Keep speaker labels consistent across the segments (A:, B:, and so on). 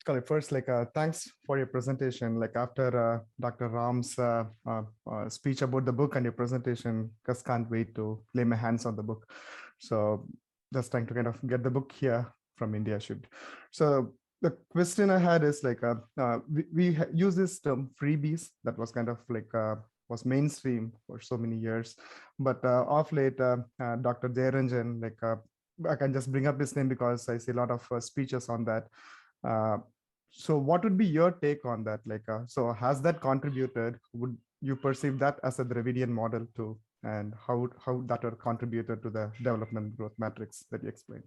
A: First, thanks for your presentation. Like after Dr. Ram's speech about the book and your presentation, just can't wait to lay my hands on the book. So just trying to kind of get the book here from India should. So the question I had is we use this term freebies that was kind of was mainstream for so many years, but of late, Dr. Jayaranjan, I can just bring up his name because I see a lot of speeches on that. So what would be your take on that? So has that contributed? Would you perceive that as a Dravidian model too? And how that would contributed to the development growth matrix that you explained?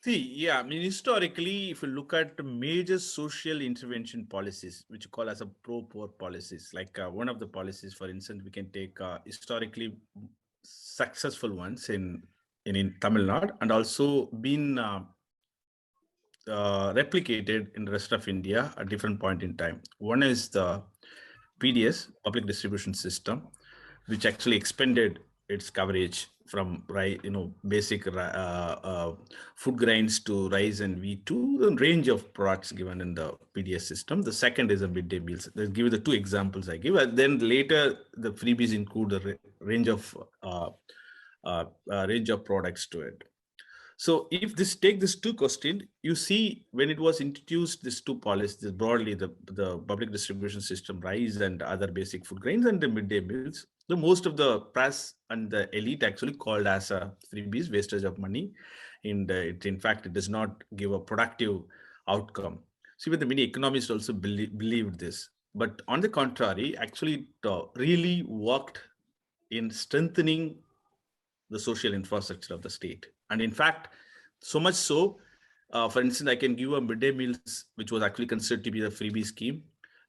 B: See, yeah, I mean, historically, if you look at the major social intervention policies, which you call as a pro-poor policies, one of the policies, for instance, we can take historically successful ones in Tamil Nadu and also been replicated in the rest of India at different point in time. One is the PDS, public distribution system, which actually expanded its coverage from basic food grains to rice and wheat to the range of products given in the PDS system. The second is a midday meals. I'll give you the two examples I give. And then later, the freebies include a range of products to it. So if take this two questions, you see when it was introduced, these two policies, broadly the public distribution system, rice and other basic food grains and the midday meals, the most of the press and the elite actually called as a freebies, wastage of money. And in fact, it does not give a productive outcome. So even the many economists also believed this. But on the contrary, actually it really worked in strengthening the social infrastructure of the state. And in fact, so much so, for instance, I can give a midday meals, which was actually considered to be the freebie scheme.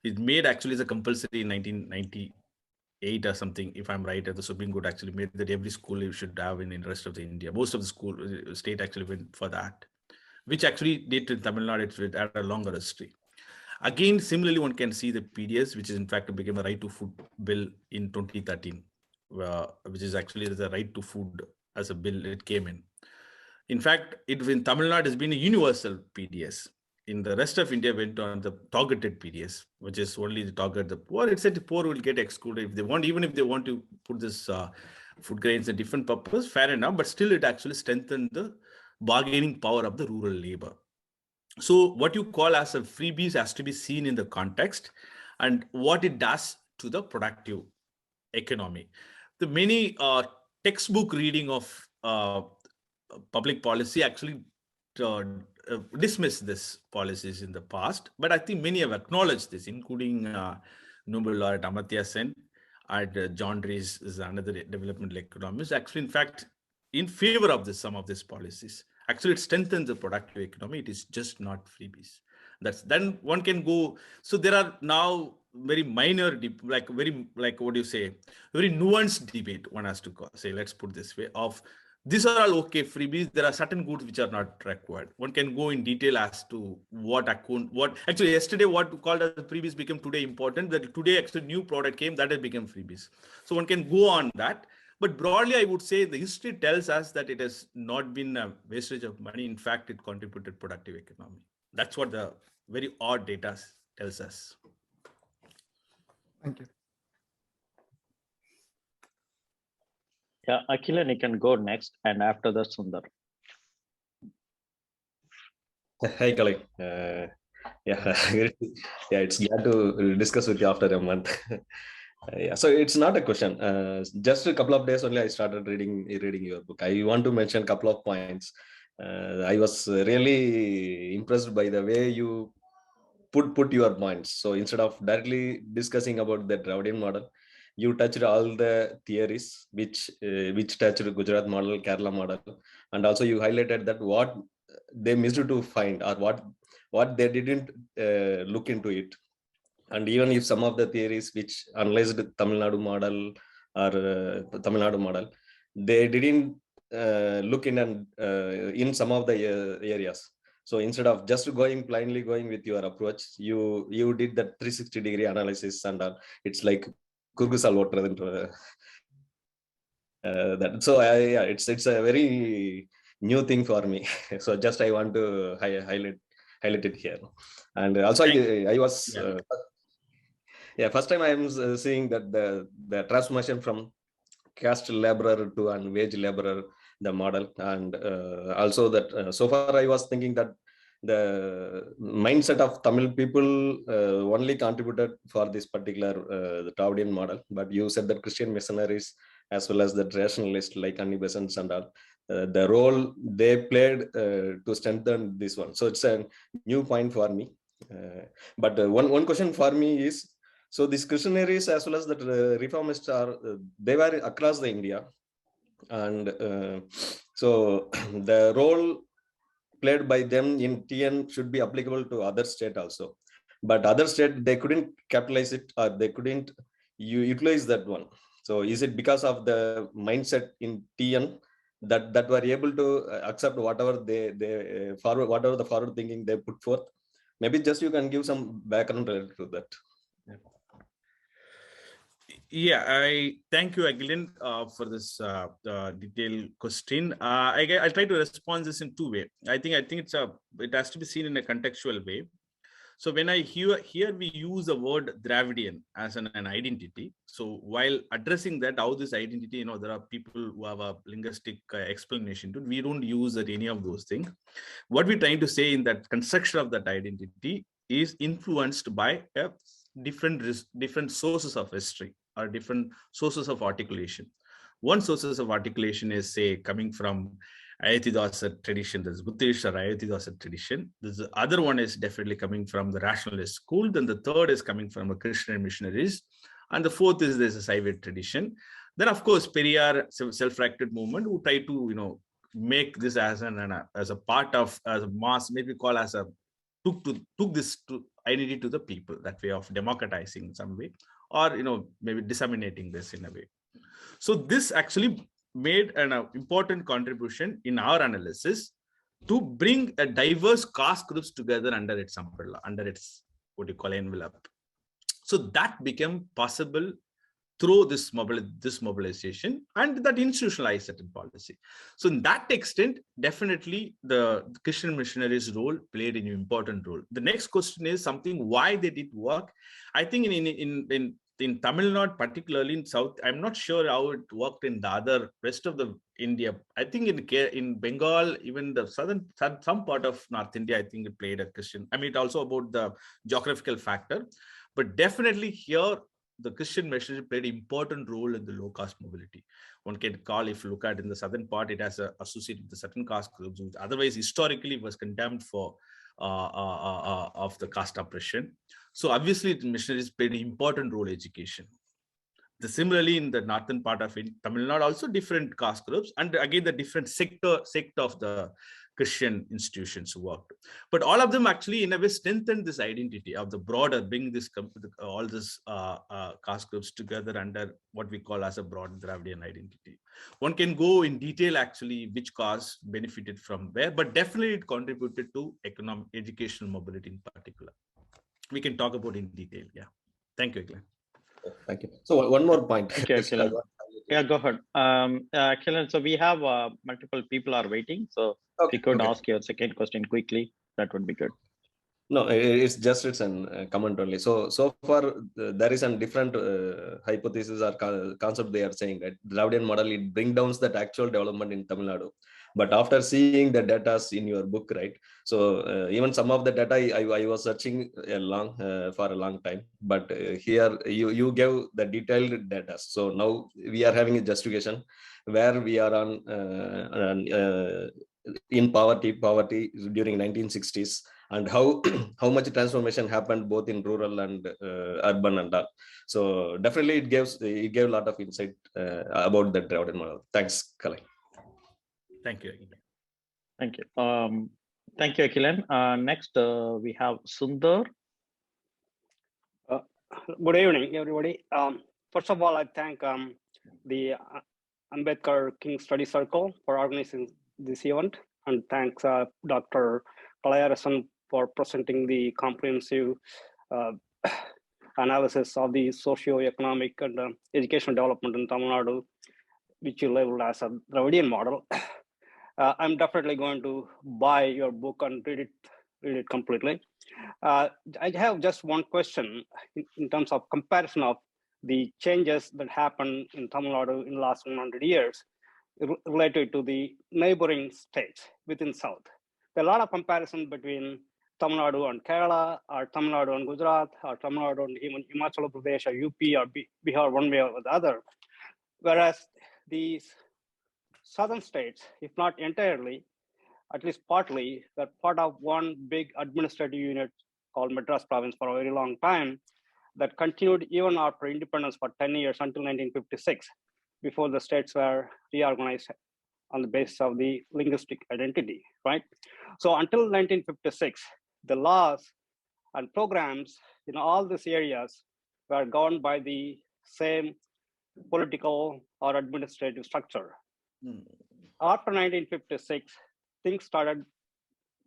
B: It made actually as a compulsory in 1998 or something, if I'm right, the Supreme Court actually made that every school should have in the rest of the India. Most of the state actually went for that, which actually did in Tamil Nadu, it had a longer history. Again, similarly, one can see the PDS, which is in fact became a right to food bill in 2013, which is actually the right to food as a bill it came in. In fact, in Tamil Nadu has been a universal PDS. In the rest of India, went on the targeted PDS, which is only the target the poor. It said the poor will get excluded if they want, even if they want to put this food grains a different purpose, fair enough, but still it actually strengthened the bargaining power of the rural labor. So what you call as a freebies has to be seen in the context and what it does to the productive economy. The many textbook reading of public policy actually dismissed this policies in the past, but I think many have acknowledged this, including Nobel laureate Amartya Sen and John Rees is another developmental economist. Actually, in fact, in favor of some of these policies. Actually, it strengthens the productive economy. It is just not freebies. Then one can go. So there are now very minor, very what do you say, very nuanced debate. One has to say, let's put this way, of these are all okay freebies. There are certain goods which are not required. One can go in detail as to what actually yesterday what called as freebies became today important. That today actually new product came that has become freebies. So one can go on that. But broadly, I would say the history tells us that it has not been a wastage of money. In fact, it contributed productive economy. That's what the very odd data tells us.
A: Thank you.
C: Yeah, Akhilan, you can go next, and after that, Sundar.
D: Hi, Kalai. Yeah, it's glad to discuss with you after a month. Yeah, so it's not a question. Just a couple of days only, I started reading your book. I want to mention a couple of points. I was really impressed by the way you put your points. So instead of directly discussing about the Dravidian model, you touched all the theories which touched Gujarat model, Kerala model, and also you highlighted that what they missed to find or what they didn't look into it. And even if some of the theories which analyzed Tamil Nadu model or Tamil Nadu model, they didn't look in some of the areas. So instead of just blindly going with your approach, you did that 360-degree analysis, and it's like Kurgusal water. That. So it's a very new thing for me. So just I want to highlight it here. And also I was first time I am seeing that the transformation from caste laborer to an wage laborer, the model. And also that so far I was thinking that the mindset of Tamil people only contributed for this particular the Dravidian model. But you said that Christian missionaries as well as the rationalists like Annie Besant and all, the role they played to strengthen this one. So it's a new point for me. But one question for me is, so these Christianaries as well as the reformists are, they were across the India. And so the role played by them in TN should be applicable to other state also. But other state, they couldn't capitalize it, or they couldn't utilize that one. So is it because of the mindset in TN that were able to accept whatever they forward, whatever the forward thinking they put forth? Maybe just you can give some background related to that.
B: Yeah, I thank you, Agilan, for this detailed question. I'll try to respond this in two ways. I think it has to be seen in a contextual way. So when I hear we use the word Dravidian as an identity. So while addressing that, how this identity, there are people who have a linguistic explanation to it. We don't use any of those things. What we're trying to say in that construction of that identity is influenced by different sources of history or different sources of articulation. One sources of articulation is, say, coming from Ayatidasa tradition, this Buddhist or Ayatidasa tradition. The other one is definitely coming from the rationalist school. Then the third is coming from a Christian missionaries. And the fourth is there's a Saivite tradition. Then, of course, Periyar self-directed movement who try to, make this as a part of, as a mass, maybe call as a, took this to identity to the people, that way of democratizing in some way, or, maybe disseminating this in a way. So this actually made an important contribution in our analysis to bring a diverse caste groups together under its umbrella, under its envelope. So that became possible through this mobilization, and that institutionalized certain policy. So in that extent, definitely the Christian missionaries' role played an important role. The next question is something why they did work. I think in Tamilnadu, particularly in South, I'm not sure how it worked in the other rest of the India. I think in Bengal, even the some part of North India, I think it played a Christian. I mean, it also about the geographical factor, but definitely here, the Christian missionary played an important role in the low caste mobility. One can call, if you look at in the southern part, it has associated with the certain caste groups, which otherwise historically was condemned for of the caste oppression. So obviously, the missionaries played an important role in education. Similarly, in the northern part of Tamilnadu, also different caste groups, and again the different sect of the Christian institutions worked. But all of them actually, in a way, strengthened this identity of the broader, bring this all this caste groups together under what we call as a broad Dravidian identity. One can go in detail actually which caste benefited from where, but definitely it contributed to economic, educational mobility in particular. We can talk about in detail. Yeah. Thank you, Glenn.
D: Thank you. So one more point.
C: Okay, Akilan. Yeah, go ahead. Akilan, so we have multiple people are waiting. So if you could ask your second question quickly, that would be good.
D: No, it's a comment only. So far there is a different hypothesis or concept they are saying, right? The Dravidian model, it brings down that actual development in Tamil Nadu. But after seeing the data in your book, right? So even some of the data I was searching for a long time, but here you gave the detailed data. So now we are having a justification where we are on in poverty during 1960s, and how much transformation happened both in rural and urban and all. So definitely it gave a lot of insight about the Dravidian model. Thanks, Kalai.
B: Thank you.
C: Thank you. Thank you, Akilan. Next, we have Sundar.
E: Good evening, everybody. First of all, I thank the Ambedkar King Study Circle for organizing this event, and thanks Dr. KALAIYARASAN for presenting the comprehensive analysis of the socio-economic and educational development in Tamil Nadu, which you labeled as a Dravidian model. I'm definitely going to buy your book and read it completely. I have just one question in terms of comparison of the changes that happened in Tamil Nadu in the last 100 years related to the neighboring states within South. There are a lot of comparison between Tamil Nadu and Kerala, or Tamil Nadu and Gujarat, or Tamil Nadu and even Himachal Pradesh, or UP, or Bihar, one way or the other. Whereas these southern states, if not entirely, at least partly, they're part of one big administrative unit called Madras province for a very long time that continued even after independence for 10 years until 1956, before the states were reorganized on the basis of the linguistic identity, right? So until 1956, the laws and programs in all these areas were governed by the same political or administrative structure. After 1956, things started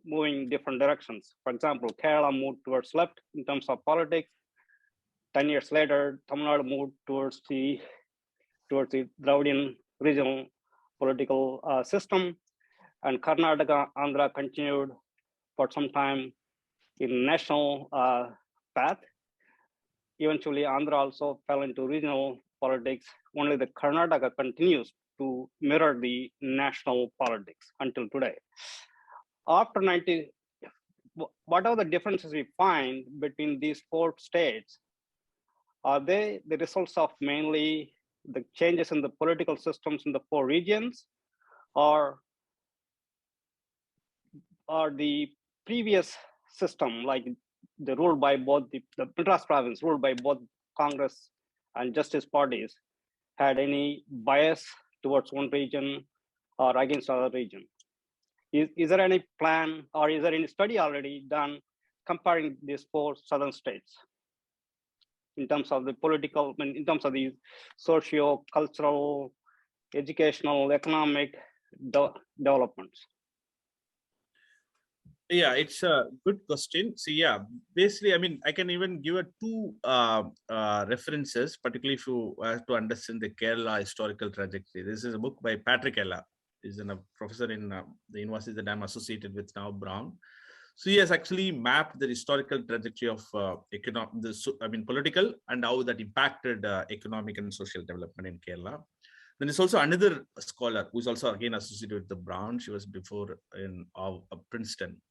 E: moving different directions. For example, Kerala moved towards left in terms of politics. 10 years later, Tamil Nadu moved towards the Dravidian regional political system, and Karnataka, Andhra continued for some time in national path. Eventually, Andhra also fell into regional politics. Only the Karnataka continues to mirror the national politics until today. After 90, what are the differences we find between these four states? Are they the results of mainly the changes in the political systems in the four regions, or the previous system, like the ruled by both the Madras province, ruled by both Congress and Justice parties, had any bias towards one region or against other region? Is there any plan, or is there any study already done comparing these four southern states in terms of the political, in terms of the socio-cultural, educational, economic developments?
B: Yeah, it's a good question. So yeah, basically, I mean, I can even give a two references, particularly if you have to understand the Kerala historical trajectory. This is a book by Patrick Ella. He's a professor in the university that I'm associated with now, Brown. So he has actually mapped the historical trajectory of political and how that impacted economic and social development in Kerala. Then there's also another scholar who's also again associated with the Brown. She was before in Princeton.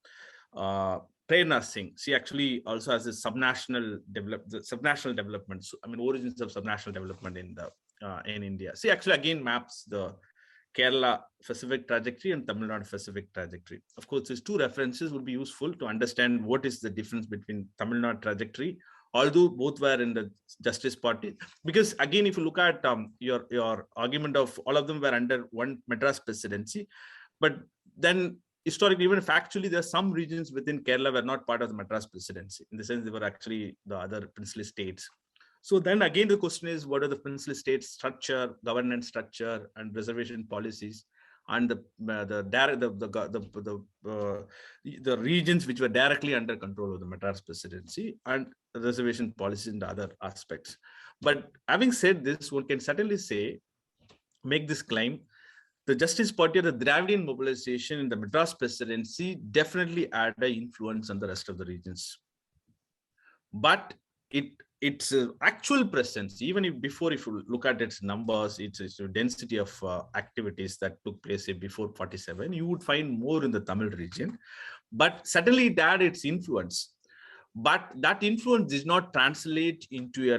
B: Prerna Singh. She actually also has a subnational development. So, I mean, origins of subnational development in India. She actually again maps the Kerala specific trajectory and Tamil Nadu specific trajectory. Of course, these two references would be useful to understand what is the difference between Tamil Nadu trajectory, although both were in the Justice Party. Because again, if you look at your argument of all of them were under one Madras presidency, but then historically, even factually, there are some regions within Kerala were not part of the Madras presidency. In the sense, they were actually the other princely states. So then again, the question is, what are the princely states structure, governance structure, and reservation policies, and the regions which were directly under control of the Madras presidency, and the reservation policies and other aspects. But having said this, one can certainly make this claim: the Justice Party or the Dravidian mobilization in the Madras presidency definitely had an influence on the rest of the regions. But its actual presence, even if you look at its numbers, its density of activities that took place before 47, you would find more in the Tamil region. But certainly it had its influence. But that influence did not translate into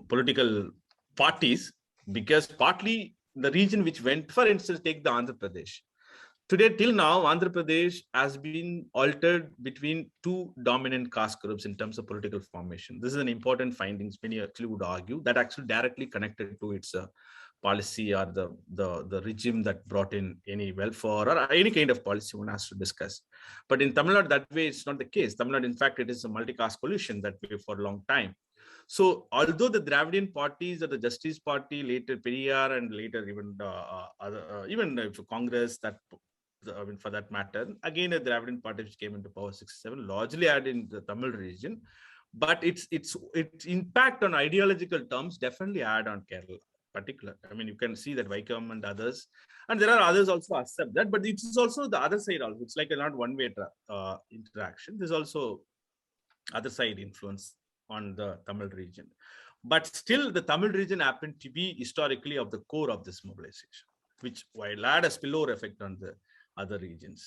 B: political parties, because partly the region which went, for instance, take the Andhra Pradesh. Today, till now, Andhra Pradesh has been altered between two dominant caste groups in terms of political formation. This is an important finding. Many actually would argue that actually directly connected to its policy or the regime that brought in any welfare or any kind of policy one has to discuss. But in Tamil Nadu, that way, it's not the case. Tamil Nadu, in fact, it is a multi-caste coalition that way for a long time. So although the Dravidian parties or the Justice Party, later Periyar, and later even if Congress, for that matter, again a Dravidian party which came into power 67, largely had in the Tamil region, but its impact on ideological terms definitely had on Kerala. particular. I mean, you can see that Vaikom and others, and there are others also accept that, but it is also the other side also. It's like a not one-way interaction. There's also other side influence on the Tamil region. But still, the Tamil region happened to be historically of the core of this mobilization, which while had a spillover effect on the other regions.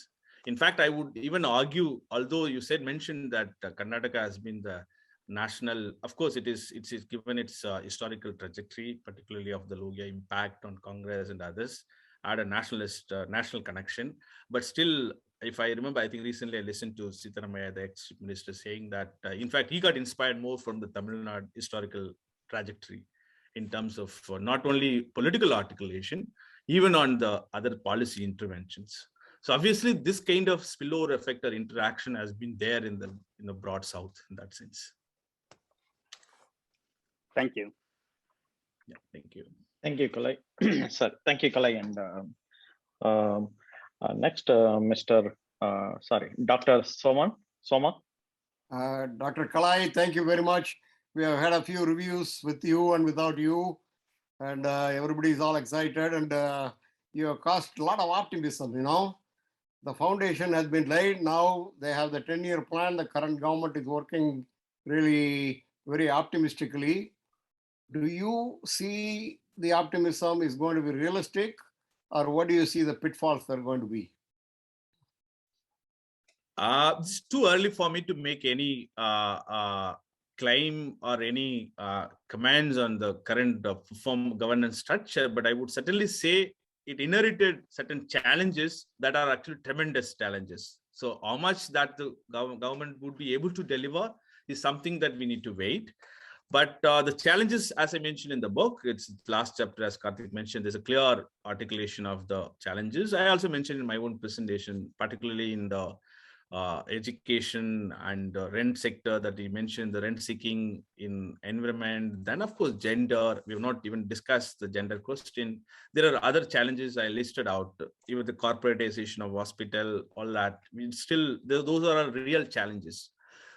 B: In fact, I would even argue, although you mentioned that Karnataka has been the national, of course, it's given its historical trajectory, particularly of the Logia impact on Congress and others, had a nationalist, national connection. But still, if I remember, I think recently I listened to Sitaramaya, the ex-chief minister, saying that, in fact, he got inspired more from the Tamilnadu historical trajectory in terms of not only political articulation, even on the other policy interventions. So obviously, this kind of spillover effect or interaction has been there in the broad South in that sense.
E: Thank you.
B: Yeah, thank you.
C: Thank you, Kalai. Sir, thank you, Kalai. And next, Dr. Soma.
F: Dr. Kalai, thank you very much. We have had a few reviews with you and without you, and everybody is all excited, and you have caused a lot of optimism, you know. The foundation has been laid. Now they have the 10-year plan. The current government is working really very optimistically. Do you see the optimism is going to be realistic, or what do you see the pitfalls are going to be?
B: It's too early for me to make any claim or any comments on the current form governance structure, but I would certainly say it inherited certain challenges that are actually tremendous challenges. So how much that the government would be able to deliver is something that we need to wait. But the challenges, as I mentioned in the book, it's the last chapter, as Karthik mentioned, there's a clear articulation of the challenges. I also mentioned in my own presentation, particularly in the education and rent sector that you mentioned, the rent seeking in environment, then of course gender. We have not even discussed the gender question. There are other challenges I listed out, even the corporatization of hospital, all that. Still, those are real challenges.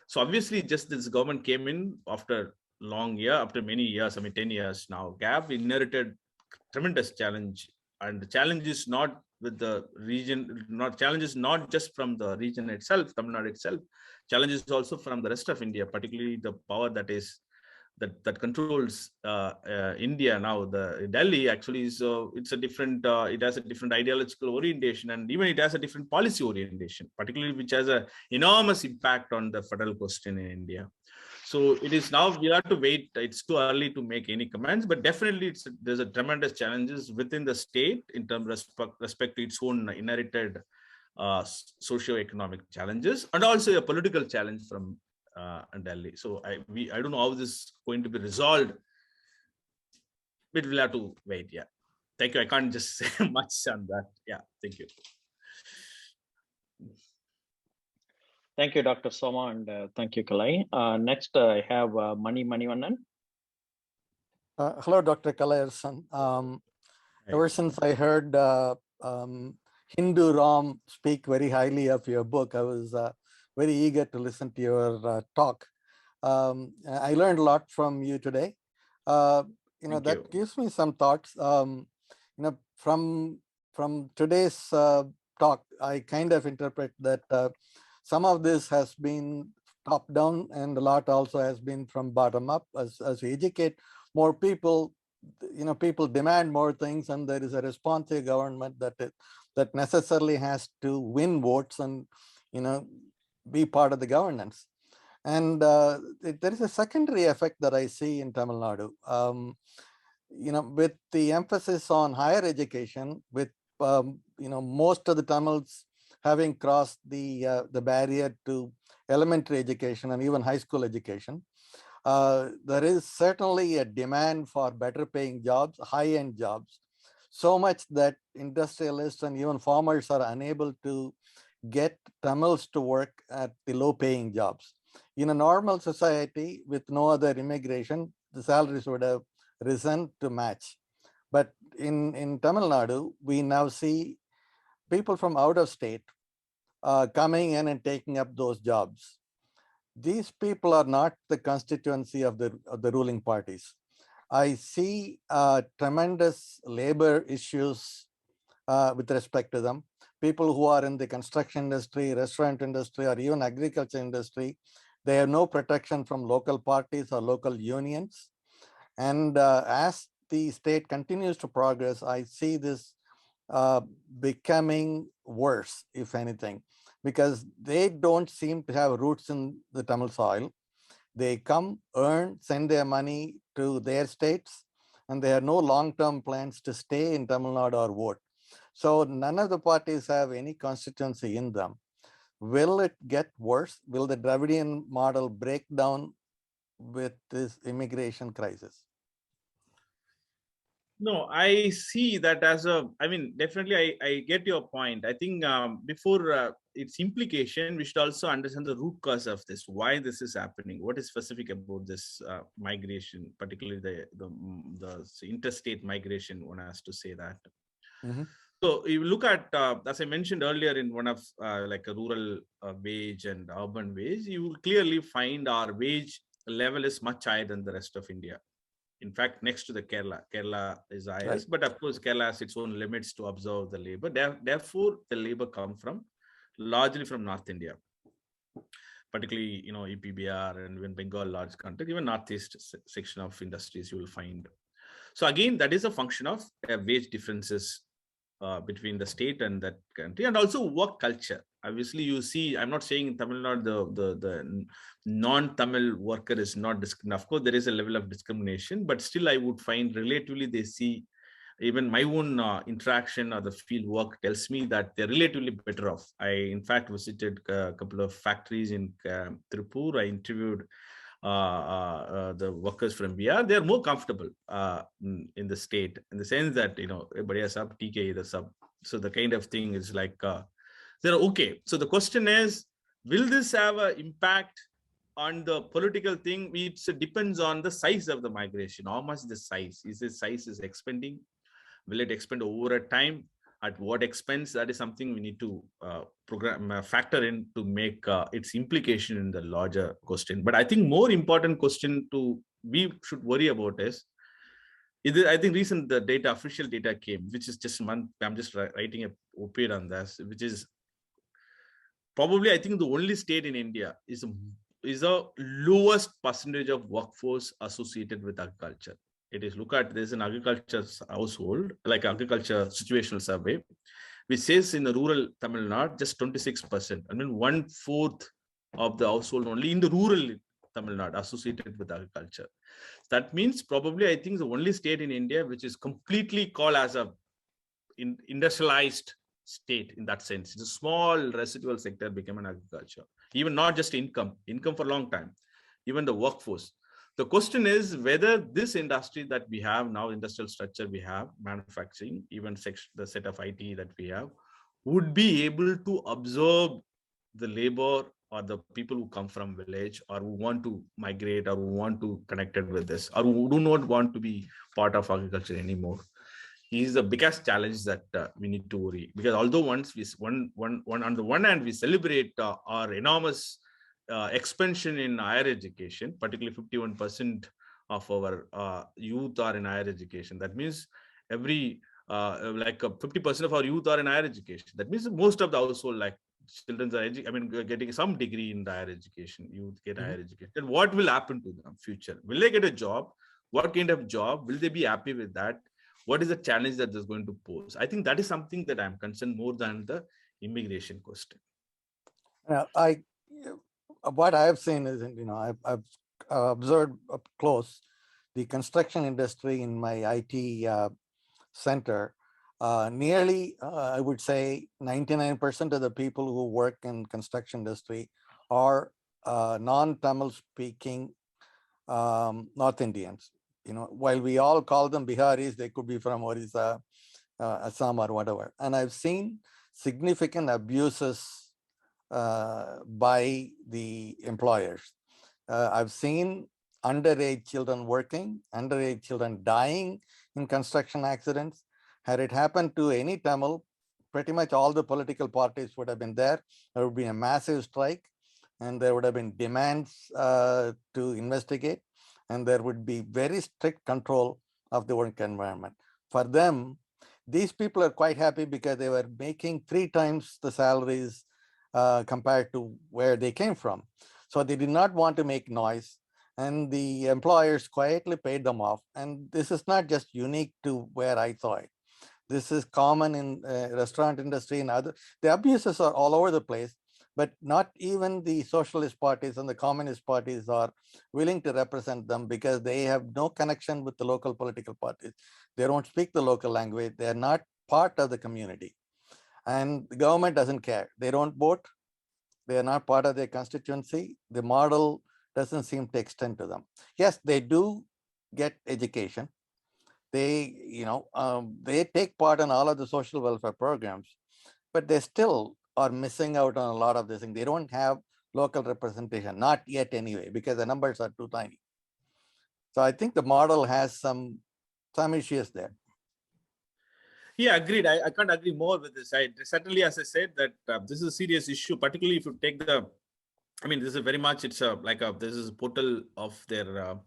B: So obviously, just this government came in after many years, 10 years now gap, inherited tremendous challenge. And the challenge is not with the region, challenges not just from the region itself, Tamil Nadu itself, challenges also from the rest of India, particularly the power that controls India now. The Delhi actually is it's a different, it has a different ideological orientation, and even it has a different policy orientation, particularly which has an enormous impact on the federal question in India. So it is now we have to wait. It's too early to make any comments, but definitely there's a tremendous challenges within the state in terms of respect to its own inherited socio-economic challenges, and also a political challenge from Delhi. So I don't know how this is going to be resolved, but we'll have to wait. Yeah, thank you. I can't just say much on that. Yeah, thank you.
C: Thank you, Dr. Soma, and thank you, Kalai. Next, I have Manivannan.
G: Hello, Dr. KALAIYARASAN. Ever since I heard Hindu Ram speak very highly of your book, I was very eager to listen to your talk. I learned a lot from you today. That gives me some thoughts. From today's talk, I kind of interpret that some of this has been top down, and a lot also has been from bottom up. As we educate more people, people demand more things, and there is a responsive government that necessarily has to win votes and be part of the governance. And there is a secondary effect that I see in Tamil Nadu. With the emphasis on higher education, with most of the Tamils having crossed the barrier to elementary education and even high school education, there is certainly a demand for better paying jobs, high-end jobs, so much that industrialists and even farmers are unable to get Tamils to work at the low-paying jobs. In a normal society with no other immigration, the salaries would have risen to match. But in Tamil Nadu, we now see people from out of state coming in and taking up those jobs. These people are not the constituency of the ruling parties. I see tremendous labor issues with respect to them. People who are in the construction industry, restaurant industry, or even agriculture industry, they have no protection from local parties or local unions. And as the state continues to progress, I see this becoming worse, if anything, because they don't seem to have roots in the Tamil soil. They come, earn, send their money to their states, and they have no long-term plans to stay in Tamil Nadu or vote. So none of the parties have any constituency in them. Will it get worse? Will the Dravidian model break down with this immigration crisis?
B: No, I see that as a, I mean, definitely I get your point. I think before its implication, we should also understand the root cause of this, why this is happening, what is specific about this migration, particularly the interstate migration, one has to say that.
G: Mm-hmm.
B: So you look at, as I mentioned earlier, in one of like a rural wage and urban wage, you will clearly find our wage level is much higher than the rest of India. In fact, next to the Kerala is highest, but of course, Kerala has its own limits to absorb the labor. Therefore, the labor come from largely from North India, particularly, you know, EPBR and even Bengal, large country, even Northeast section of industries you will find. So again, that is a function of wage differences between the state and that country, and also work culture. Obviously, you see, I'm not saying in Tamil Nadu the non-Tamil worker is not discriminated. Of course, there is a level of discrimination, but still I would find relatively they see, even my own interaction or the field work tells me that they're relatively better off. I, in fact, visited a couple of factories in Tirupur. I interviewed the workers from BR. They're more comfortable in the state, in the sense that, you know, everybody has sub, TK the sub. So the kind of thing is like, they're okay. So the question is, will this have an impact on the political thing? It depends on the size of the migration. How much the size is? The size is expanding? Will it expand over a time? At what expense? That is something we need to factor in to make its implication in the larger question. But I think more important question we should worry about is I think recent the data, official data came, which is just a month. I'm just writing a op-ed on this, which is probably, I think, the only state in India is a lowest percentage of workforce associated with agriculture. It is, look at, there's an agriculture household, like agriculture situational survey, which says in the rural Tamil Nadu, just 26%. I mean, 1/4 of the household only in the rural Tamil Nadu associated with agriculture. That means probably, I think, the only state in India which is completely called as a industrialized state in that sense. It's a small residual sector became an agriculture. Even not just income for a long time, even the workforce. The question is whether this industry that we have now, industrial structure we have, manufacturing, even the set of IT that we have, would be able to absorb the labor or the people who come from village or who want to migrate or who want to connect it with this or who do not want to be part of agriculture anymore. Is the biggest challenge that we need to worry, because although once we on the one hand we celebrate our enormous expansion in higher education, particularly 51% of our youth are in higher education. That means every 50% of our youth are in higher education. That means most of the household, like children are getting some degree in the higher education. Youth get higher education. Then what will happen to them future? Will they get a job? What kind of job? Will they be happy with that? What is the challenge that is going to pose? I think that is something that I'm concerned more than the immigration question.
G: What I've seen is, I've observed up close the construction industry in my IT center. Nearly, I would say 99% of the people who work in construction industry are non-Tamil speaking North Indians. While we all call them Biharis, they could be from Orissa, Assam or whatever. And I've seen significant abuses by the employers. I've seen underage children working, underage children dying in construction accidents. Had it happened to any Tamil, pretty much all the political parties would have been there. There would be a massive strike and there would have been demands to investigate. and there would be very strict control of the work environment. For them, these people are quite happy because they were making 3 times the salaries compared to where they came from. So they did not want to make noise, and the employers quietly paid them off. And this is not just unique to where I saw it. This is common in restaurant industry and other. The abuses are all over the place, but not even the socialist parties and the communist parties are willing to represent them because they have no connection with the local political parties. They don't speak the local language. They're not part of the community. And the government doesn't care. They don't vote. They are not part of their constituency. The model doesn't seem to extend to them. Yes, they do get education. They, they take part in all of the social welfare programs, but they still are missing out on a lot of this thing. They don't have local representation, not yet anyway, because the numbers are too tiny. So I think the model has some issues there.
B: Yeah, agreed. I can't agree more with this. Certainly, as I said, that this is a serious issue, particularly if you take this is very much, this is a portal of their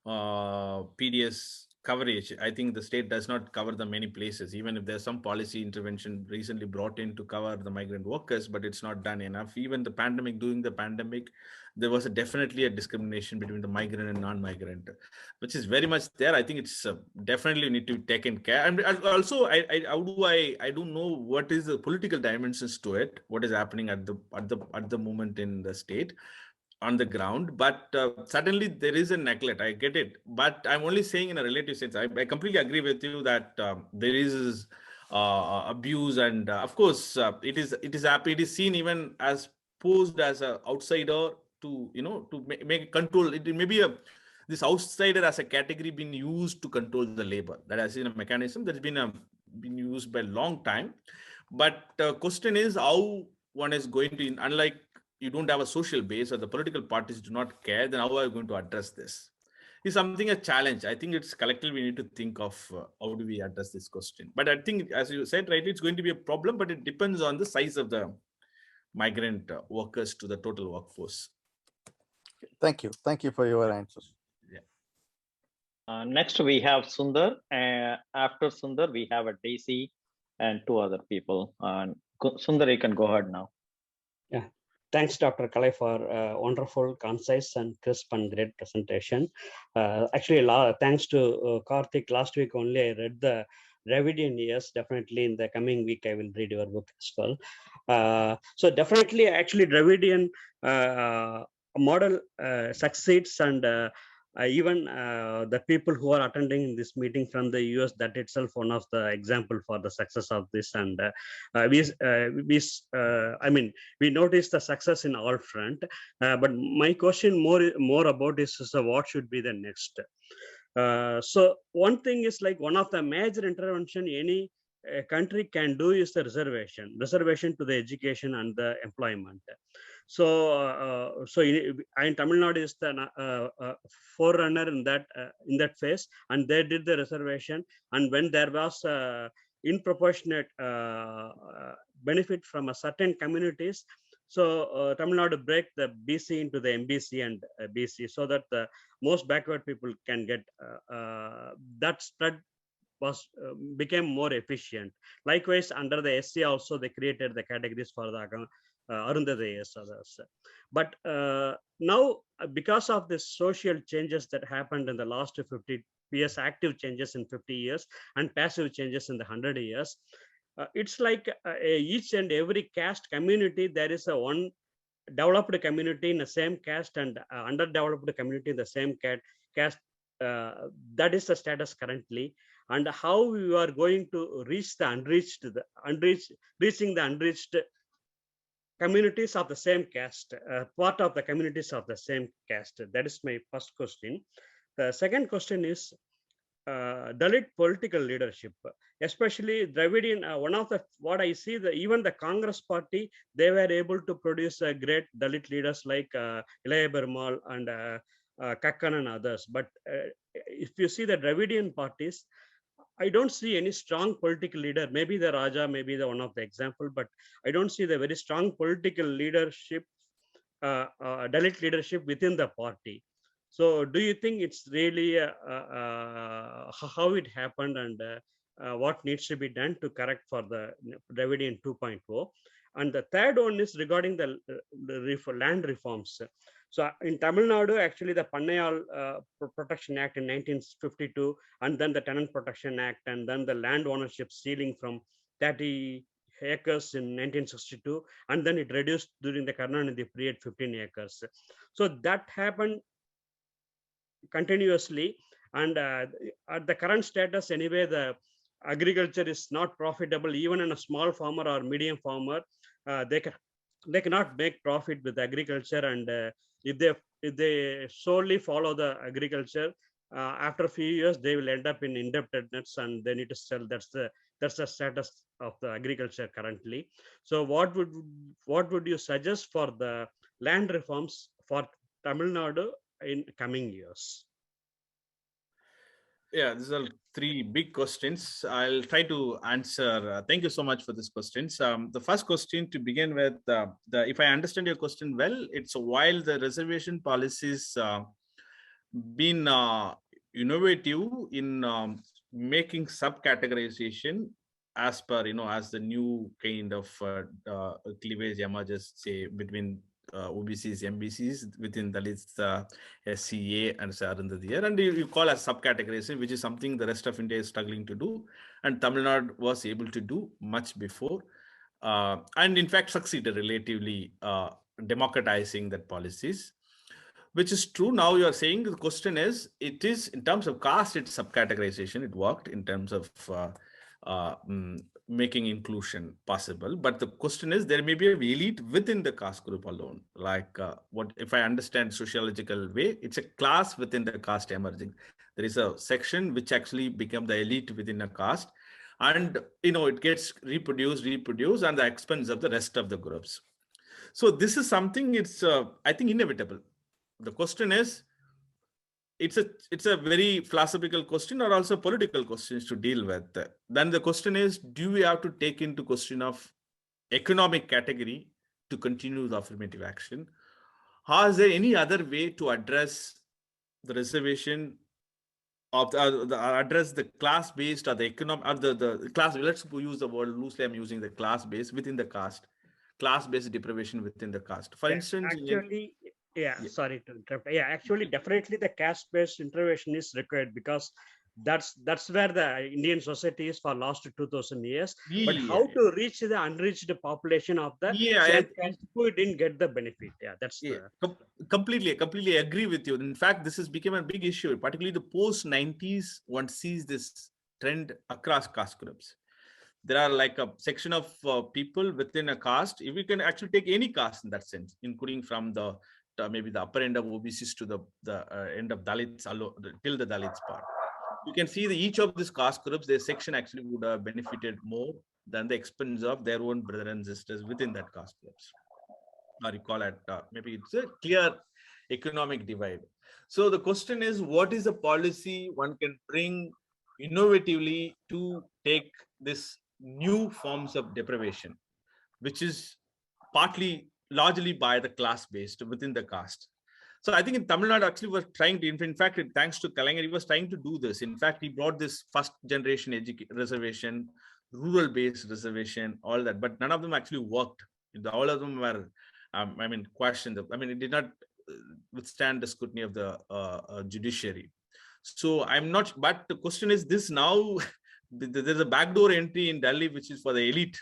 B: PDS coverage. I think the state does not cover the many places, even if there's some policy intervention recently brought in to cover the migrant workers, but it's not done enough. Even during the pandemic, there was definitely a discrimination between the migrant and non-migrant, which is very much there. I think it's definitely need to be taken care. And also, I don't know what is the political dimensions to it, what is happening at the moment in the state on the ground, but suddenly there is a neglect. I get it, but I'm only saying in a relative sense. I completely agree with you that there is abuse, and of course it is seen even as posed as an outsider to make control. It may be this outsider as a category being used to control the labor. That has been a mechanism that's been used by a long time. But question is how one is going to, unlike you don't have a social base or the political parties do not care, then how are you going to address this? Is something a challenge. I think it's collectively we need to think of how do we address this question. But I think, as you said, right, it's going to be a problem, but it depends on the size of the migrant workers to the total workforce.
G: Thank you. Thank you for your answers.
C: Yeah. Next, we have Sundar. After Sundar, we have a Daisy and 2 other people. Sundar, you can go ahead now.
H: Yeah. Thanks, Dr. Kalai, for wonderful, concise, and crisp and great presentation. Actually, thanks to Karthik, last week only I read the Dravidian years. Definitely in the coming week, I will read your book as well. So definitely, actually, Dravidian model succeeds, and even the people who are attending this meeting from the US, that itself one of the example for the success of this. And we notice the success in all front. But my question more about is what should be the next? So one thing is, like, one of the major intervention any country can do is the reservation to the education and the employment. So in Tamilnadu is the forerunner in that phase, and they did the reservation. And when there was disproportionate benefit from a certain communities, so Tamilnadu break the BC into the MBC and BC, so that the most backward people can get that spread became more efficient. Likewise, under the SC also they created the categories for the Arundadayas others. But now, because of the social changes that happened in the last 50 years, active changes in 50 years and passive changes in the 100 years, it's like each and every caste community, there is a one developed community in the same caste and underdeveloped community in the same caste. That is the status currently. And how we are going to reach the reaching the unreached communities of the same caste, part of the communities of the same caste. That is my first question. The second question is Dalit political leadership, especially Dravidian. One of the what I see, even the Congress party, they were able to produce great Dalit leaders like Ilayya Perumal and Kakkan and others. But if you see the Dravidian parties, I don't see any strong political leader. Maybe the Raja, maybe the one of the example, but I don't see the very strong political leadership, Dalit leadership within the party. So do you think it's really how it happened, and what needs to be done to correct for the Dravidian 2.0? And the third one is regarding the land reforms. So in Tamil Nadu, actually the Pannayal Protection Act in 1952, and then the Tenant Protection Act, and then the land ownership stealing from 30 acres in 1962, and then it reduced during the Karnanidhi period 15 acres. So that happened continuously, and at the current status anyway, the agriculture is not profitable. Even in a small farmer or medium farmer, they cannot make profit with agriculture, and if they solely follow the agriculture, after a few years they will end up in indebtedness and they need to sell. That's the status of the agriculture currently. So what would you suggest for the land reforms for Tamil Nadu in coming years?
B: Yeah, these are three big questions. I'll try to answer. Thank you so much for these questions. The first question to begin with, if I understand your question well, it's while the reservation policies been innovative in making subcategorization as per, as the new kind of cleavage emerges, say, between OBCs, MBCs, within Dalits, SCA, and Arundhati. And you call as subcategorization, which is something the rest of India is struggling to do. And Tamil Nadu was able to do much before. And in fact, succeeded relatively democratizing that policies, which is true. Now you are saying the question is, it is in terms of caste, it's subcategorization. It worked in terms of making inclusion possible. But the question is, there may be an elite within the caste group alone. Like what if I understand sociological way, it's a class within the caste emerging. There is a section which actually become the elite within a caste. And, it gets reproduced at the expense of the rest of the groups. So this is something, it's, I think, inevitable. The question is, it's a very philosophical question or also political questions to deal with. Then the question is, do we have to take into question of economic category to continue the affirmative action? Or is there any other way to address the reservation of address the class-based or the economic, or the class, let's use the word loosely, I'm using the class-based within the caste, class-based deprivation within the caste. For instance,
H: actually, sorry to interrupt. Actually, definitely the caste-based intervention is required, because that's where the Indian society is for last 2000 years. But how to reach the unreached population of the same caste who didn't get the benefit?
B: Completely agree with you. In fact, this has become a big issue, particularly the post-90s. One sees this trend across caste groups. There are like a section of people within a caste. If we can actually take any caste in that sense, including from the maybe the upper end of OBCs to the end of Dalits, till the Dalits part. You can see that each of these caste groups, their section actually would have benefited more than the expense of their own brothers and sisters within that caste groups. Or you call it, maybe it's a clear economic divide. So the question is, what is the policy one can bring innovatively to take this new forms of deprivation, which is largely by the class-based within the caste. So I think in Tamil Nadu actually was trying to, in fact, thanks to Kalaiyar, he was trying to do this. In fact, he brought this first generation reservation, rural-based reservation, all that, but none of them actually worked. All of them were, questioned. It did not withstand the scrutiny of the judiciary. So I'm not, but the question is this now, there's a backdoor entry in Delhi, which is for the elite,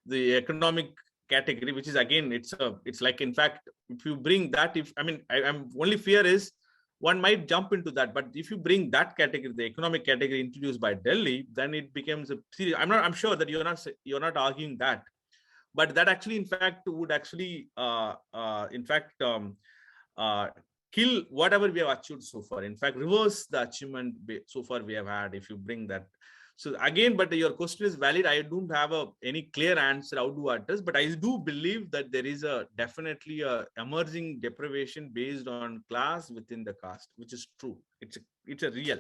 B: the economic category, which is again, it's like, in fact, if you bring that, I'm only fear is one might jump into that, but if you bring that category, the economic category introduced by Delhi, then it becomes a serious. I'm sure that you're not arguing that, but that actually, in fact, would actually, kill whatever we have achieved so far. In fact, reverse the achievement so far we have had if you bring that. So again, but your question is valid. I don't have any clear answer how to address, but I do believe that there is definitely a emerging deprivation based on class within the caste, which is true. It's a real.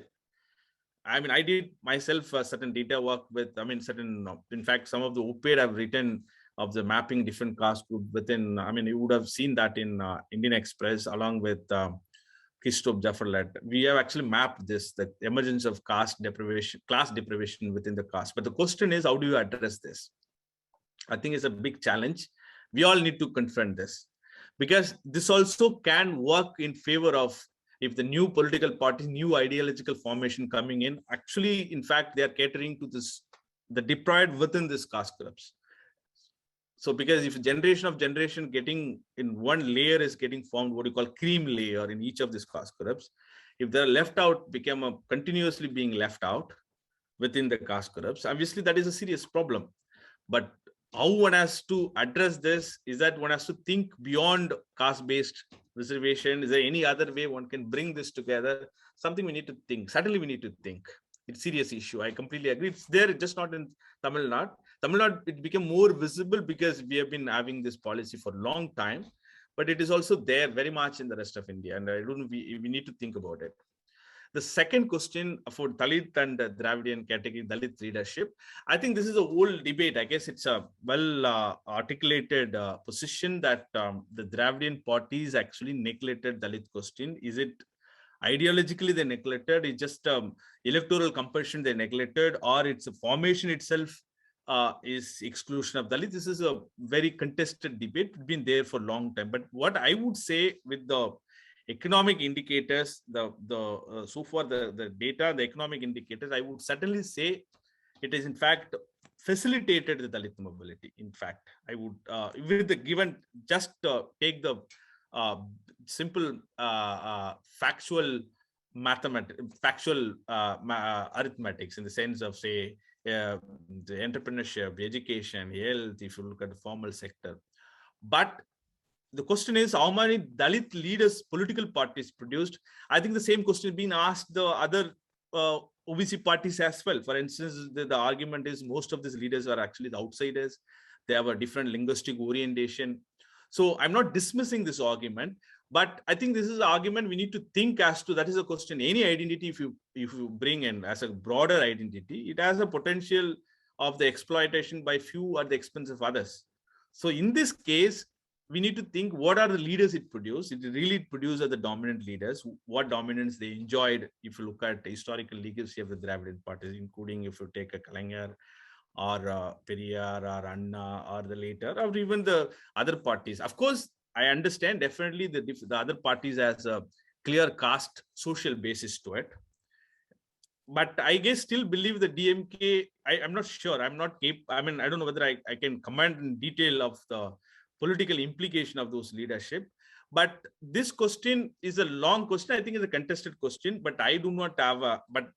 B: I did myself certain data work with, in fact, some of the op-ed I've written of the mapping different caste group within, you would have seen that in Indian Express, along with Christoph Jafferlat, we have actually mapped this, the emergence of caste deprivation, class deprivation within the caste. But the question is, how do you address this? I think it's a big challenge. We all need to confront this, because this also can work in favor of, if the new political party, new ideological formation coming in, actually, in fact, they are catering to this, the deprived within this caste groups. So because if generation of generation getting in one layer is getting formed, what you call cream layer in each of these caste groups, if they're left out, become a continuously being left out within the caste groups, obviously that is a serious problem. But how one has to address this is that one has to think beyond caste-based reservation. Is there any other way one can bring this together? Something we need to think. Certainly we need to think. It's a serious issue. I completely agree. It's there, just not in Tamil Nadu. Tamil Nadu, it became more visible because we have been having this policy for a long time, but it is also there very much in the rest of India. And I don't know, we need to think about it. The second question for Dalit and Dravidian category, Dalit leadership, I think this is a whole debate. I guess it's a well articulated position that the Dravidian parties actually neglected Dalit question. Is it ideologically they neglected? It's just electoral compulsion they neglected, or it's a formation itself is exclusion of Dalit? This is a very contested debate. It's been there for a long time. But what I would say with the economic indicators, so far the data, the economic indicators, I would certainly say it is in fact facilitated the Dalit mobility. In fact, I would, with the given, just take the simple factual arithmetics in the sense of, say, the entrepreneurship, education, health, if you look at the formal sector. But the question is, how many Dalit leaders political parties produced? I think the same question is being asked the other OBC parties as well. For instance, the argument is most of these leaders are actually the outsiders. They have a different linguistic orientation. So I'm not dismissing this argument, but I think this is an argument we need to think as to. That is a question. Any identity, if you bring in as a broader identity, it has a potential of the exploitation by few at the expense of others. So in this case, we need to think, what are the leaders it produced? It really produced as the dominant leaders, what dominance they enjoyed. If you look at the historical legacy of the Dravidian parties, including if you take a Kalaiyar or Periyar or Anna or the later, or even the other parties. Of course, I understand definitely the other parties has a clear caste social basis to it. But I guess still believe the DMK, I'm not sure. I mean, I don't know whether I can comment in detail of the political implication of those leadership. But this question is a long question. I think it's a contested question, but I do not have but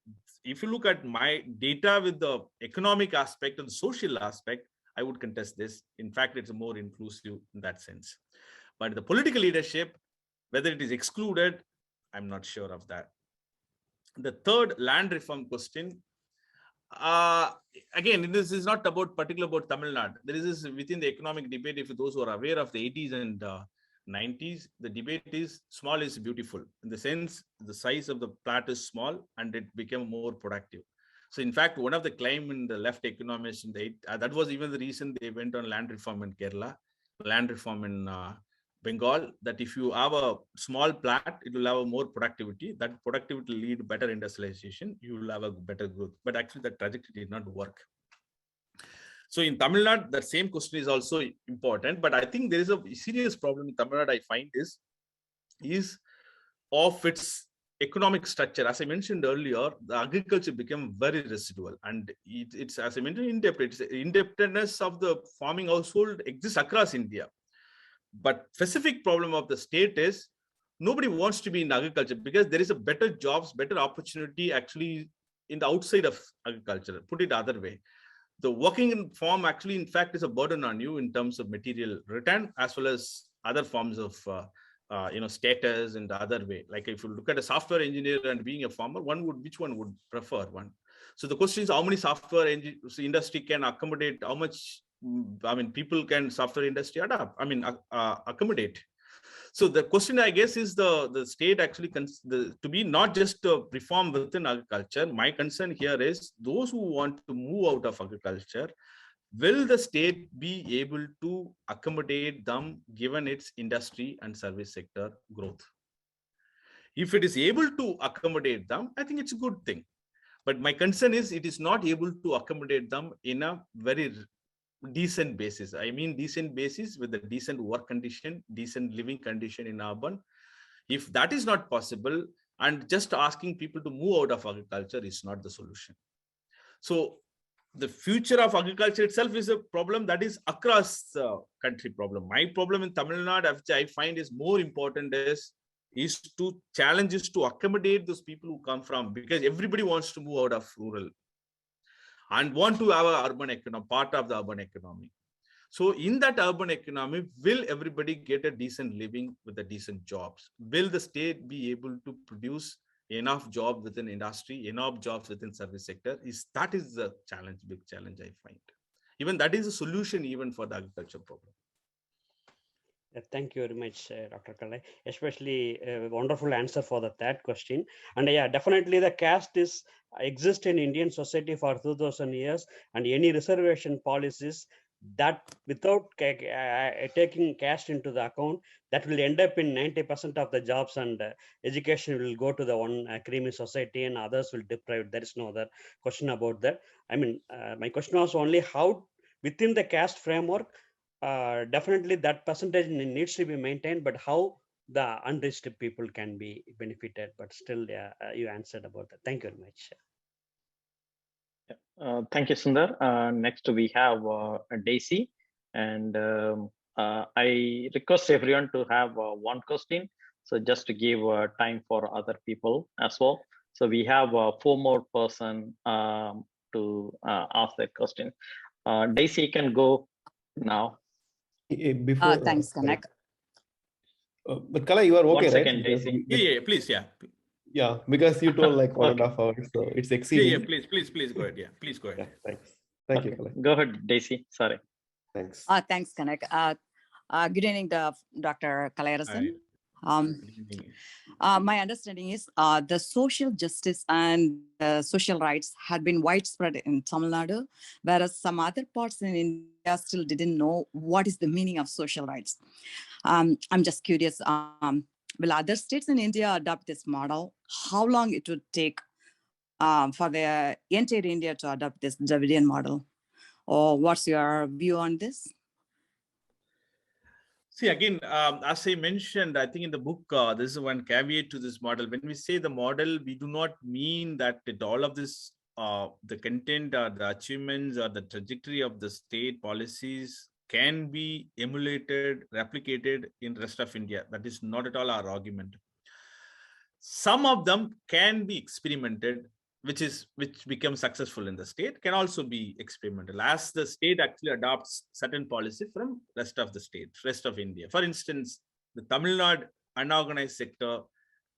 B: if you look at my data with the economic aspect and the social aspect, I would contest this. In fact, it's more inclusive in that sense. But the political leadership, whether it is excluded, I'm not sure of that. The third land reform question, again, this is not particular about Tamil Nadu. There is this within the economic debate. If those who are aware of the 80s and 90s, the debate is small is beautiful. In the sense, the size of the plot is small and it became more productive. So in fact, one of the claim in the left economists, that was even the reason they went on land reform in Kerala, land reform in Bengal, that if you have a small plot, it will have a more productivity. That productivity will lead better industrialization. You will have a better growth. But actually, that trajectory did not work. So in Tamil Nadu, the same question is also important. But I think there is a serious problem in Tamil Nadu, I find, is of its economic structure. As I mentioned earlier, the agriculture became very residual. And it's, as I mentioned, indebtedness of the farming household exists across India. But specific problem of the state is nobody wants to be in agriculture because there is a better jobs, better opportunity actually in the outside of agriculture. Put it other way, the working in farm actually, in fact, is a burden on you in terms of material return as well as other forms of status and the other way. Like if you look at a software engineer and being a farmer, which one would prefer one? So the question is, how many software industry can accommodate, how much people can software industry accommodate. So the question, I guess, is the state actually to be not just reform within agriculture. My concern here is those who want to move out of agriculture, will the state be able to accommodate them given its industry and service sector growth? If it is able to accommodate them, I think it's a good thing. But my concern is it is not able to accommodate them in a very decent basis. I mean, decent basis with a decent work condition, decent living condition in urban. If that is not possible, and just asking people to move out of agriculture is not the solution. So the future of agriculture itself is a problem that is across the country problem. My problem in Tamil Nadu, which I find is more important, is to challenges to accommodate those people who come from, because everybody wants to move out of rural and want to have an urban economy, part of the urban economy. So in that urban economy, will everybody get a decent living with the decent jobs? Will the state be able to produce enough jobs within industry, enough jobs within service sector? That is the challenge, big challenge I find. Even that is a solution even for the agriculture problem.
H: Thank you very much, Dr. Kalai. Especially a wonderful answer for the third question. And yeah, definitely the caste exists in Indian society for 2000 years, and any reservation policies that without taking caste into the account, that will end up in 90% of the jobs, and education will go to the one creamy society and others will deprive. There is no other question about that. I mean, my question was only how within the caste framework, definitely that percentage needs to be maintained, but how the unreached people can be benefited. But still, you answered about that. Thank you very much.
C: Thank you, Sundar. Next, we have Daisy, and I request everyone to have one question. So just to give time for other people as well. So we have 4 more person to ask that question. Daisy, you can go now.
I: Before,
J: thanks, Kanak.
I: but Kala, you are okay,
C: 1 second,
I: right?
C: Daisy.
B: Yeah, please, yeah.
I: Yeah, because you told like 1.5 hours, so it's exceeding.
B: Yeah, please go ahead. Yeah, please go ahead.
I: Yeah, thanks. Thank you, Kala.
C: Go ahead, Daisy. Sorry.
I: Thanks.
J: Thanks, Kanak. Good evening, Dr. Kalaiyarasan. My understanding is the social justice and social rights had been widespread in Tamil Nadu, whereas some other parts in India still didn't know what is the meaning of social rights. I'm just curious, will other states in India adopt this model? How long it would take for the entire India to adopt this Dravidian model? Or what's your view on this?
B: See, again, as I mentioned, I think in the book, this is one caveat to this model. When we say the model, we do not mean that all of this, the content or the achievements or the trajectory of the state policies can be emulated, replicated in the rest of India. That is not at all our argument. Some of them can be experimented, which becomes successful in the state, can also be experimental as the state actually adopts certain policy from rest of the state, rest of India. For instance, the Tamil Nadu unorganized sector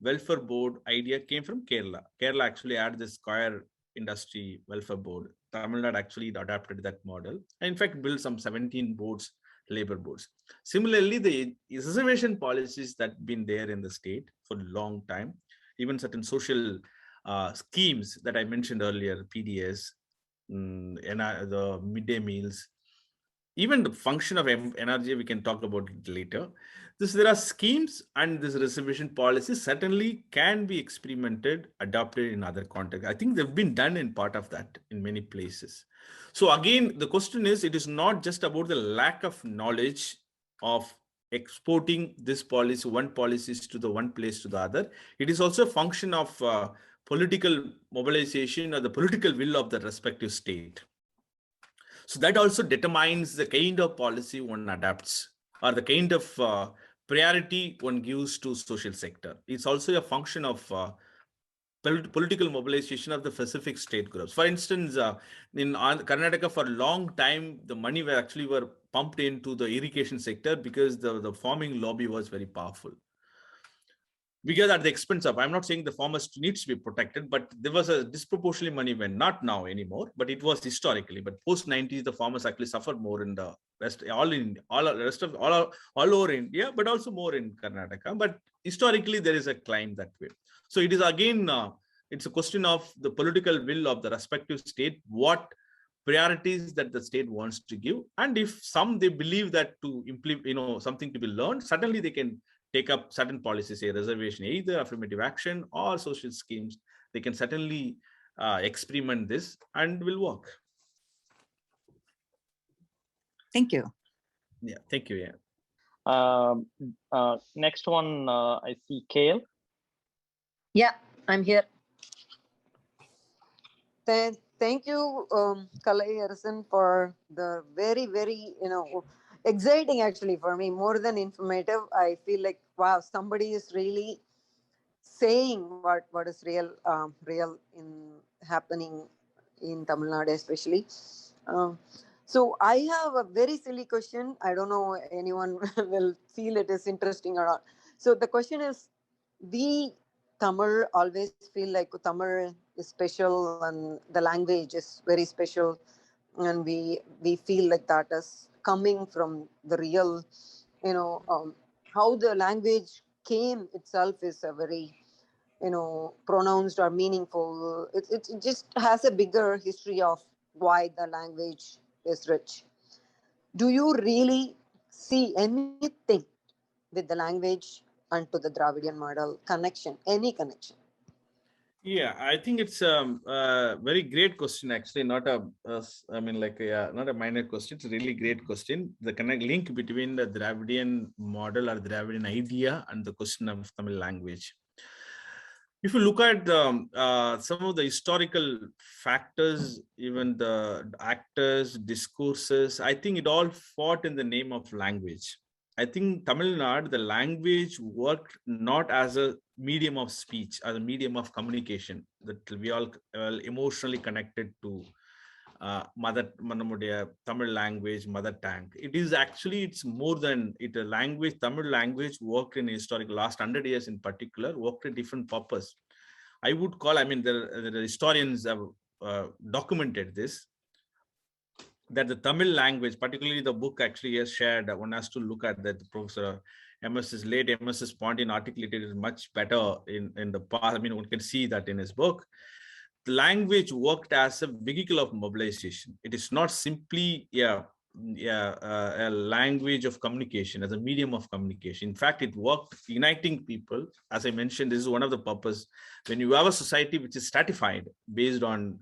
B: welfare board idea came from Kerala. Kerala actually had this coir industry welfare board. Tamil Nadu actually adapted that model and in fact built some 17 boards, labor boards. Similarly, the reservation policies that been there in the state for a long time, even certain social schemes that I mentioned earlier, PDS, the midday meals, even the function of energy, we can talk about it later. There are schemes and this reservation policy certainly can be experimented, adopted in other contexts. I think they've been done in part of that in many places. So again, the question is, it is not just about the lack of knowledge of exporting this policy, one policies to the one place to the other. It is also a function of political mobilization or the political will of the respective state. So that also determines the kind of policy one adapts or the kind of priority one gives to social sector. It's also a function of political mobilization of the specific state groups. For instance, in Karnataka for a long time, the money were pumped into the irrigation sector because the farming lobby was very powerful. Because at the expense of, I'm not saying the farmers needs to be protected, but there was a disproportionately money went, not now anymore, but it was historically. But post 90s, the farmers actually suffered more in the rest, all over India, but also more in Karnataka. But historically, there is a climb that way. So it is again, it's a question of the political will of the respective state, what priorities that the state wants to give. And if they believe that to implement, something to be learned, certainly they can take up certain policies, say reservation, either affirmative action or social schemes, they can certainly experiment this and will work.
J: Thank you.
B: Yeah, thank you. Yeah.
C: Next one, I see Kale.
K: Yeah, I'm here. Thank you, KALAIYARASAN, for the very, very, exciting actually for me, more than informative. I feel like, wow, somebody is really saying what is real in happening in Tamil Nadu, especially. So I have a very silly question. I don't know anyone will feel it is interesting or not. So the question is, we Tamil always feel like Tamil is special and the language is very special, and we feel like that is coming from the real, how the language came itself is a very pronounced or meaningful. It just has a bigger history of why the language is rich. Do you really see anything with the language and to the Dravidian model connection, any connection?
B: Yeah, I think it's a very great question. Actually, not a not a minor question. It's a really great question. The link between the Dravidian model or Dravidian idea and the question of Tamil language. If you look at some of the historical factors, even the actors, discourses, I think it all fought in the name of language. I think Tamil Nadu, the language worked not as a medium of speech, as a medium of communication, that we all emotionally connected to Tamil language, mother tongue. It is actually, it's more than it. A language, Tamil language worked in historical last 100 years in particular, worked a different purpose. I would call, the historians have documented this, that the Tamil language, particularly the book actually has shared, one has to look at that. Professor late MS's Pontin articulated it much better in the past. One can see that in his book. The language worked as a vehicle of mobilization. It is not simply a language of communication, as a medium of communication. In fact, it worked uniting people. As I mentioned, this is one of the purpose. When you have a society which is stratified based on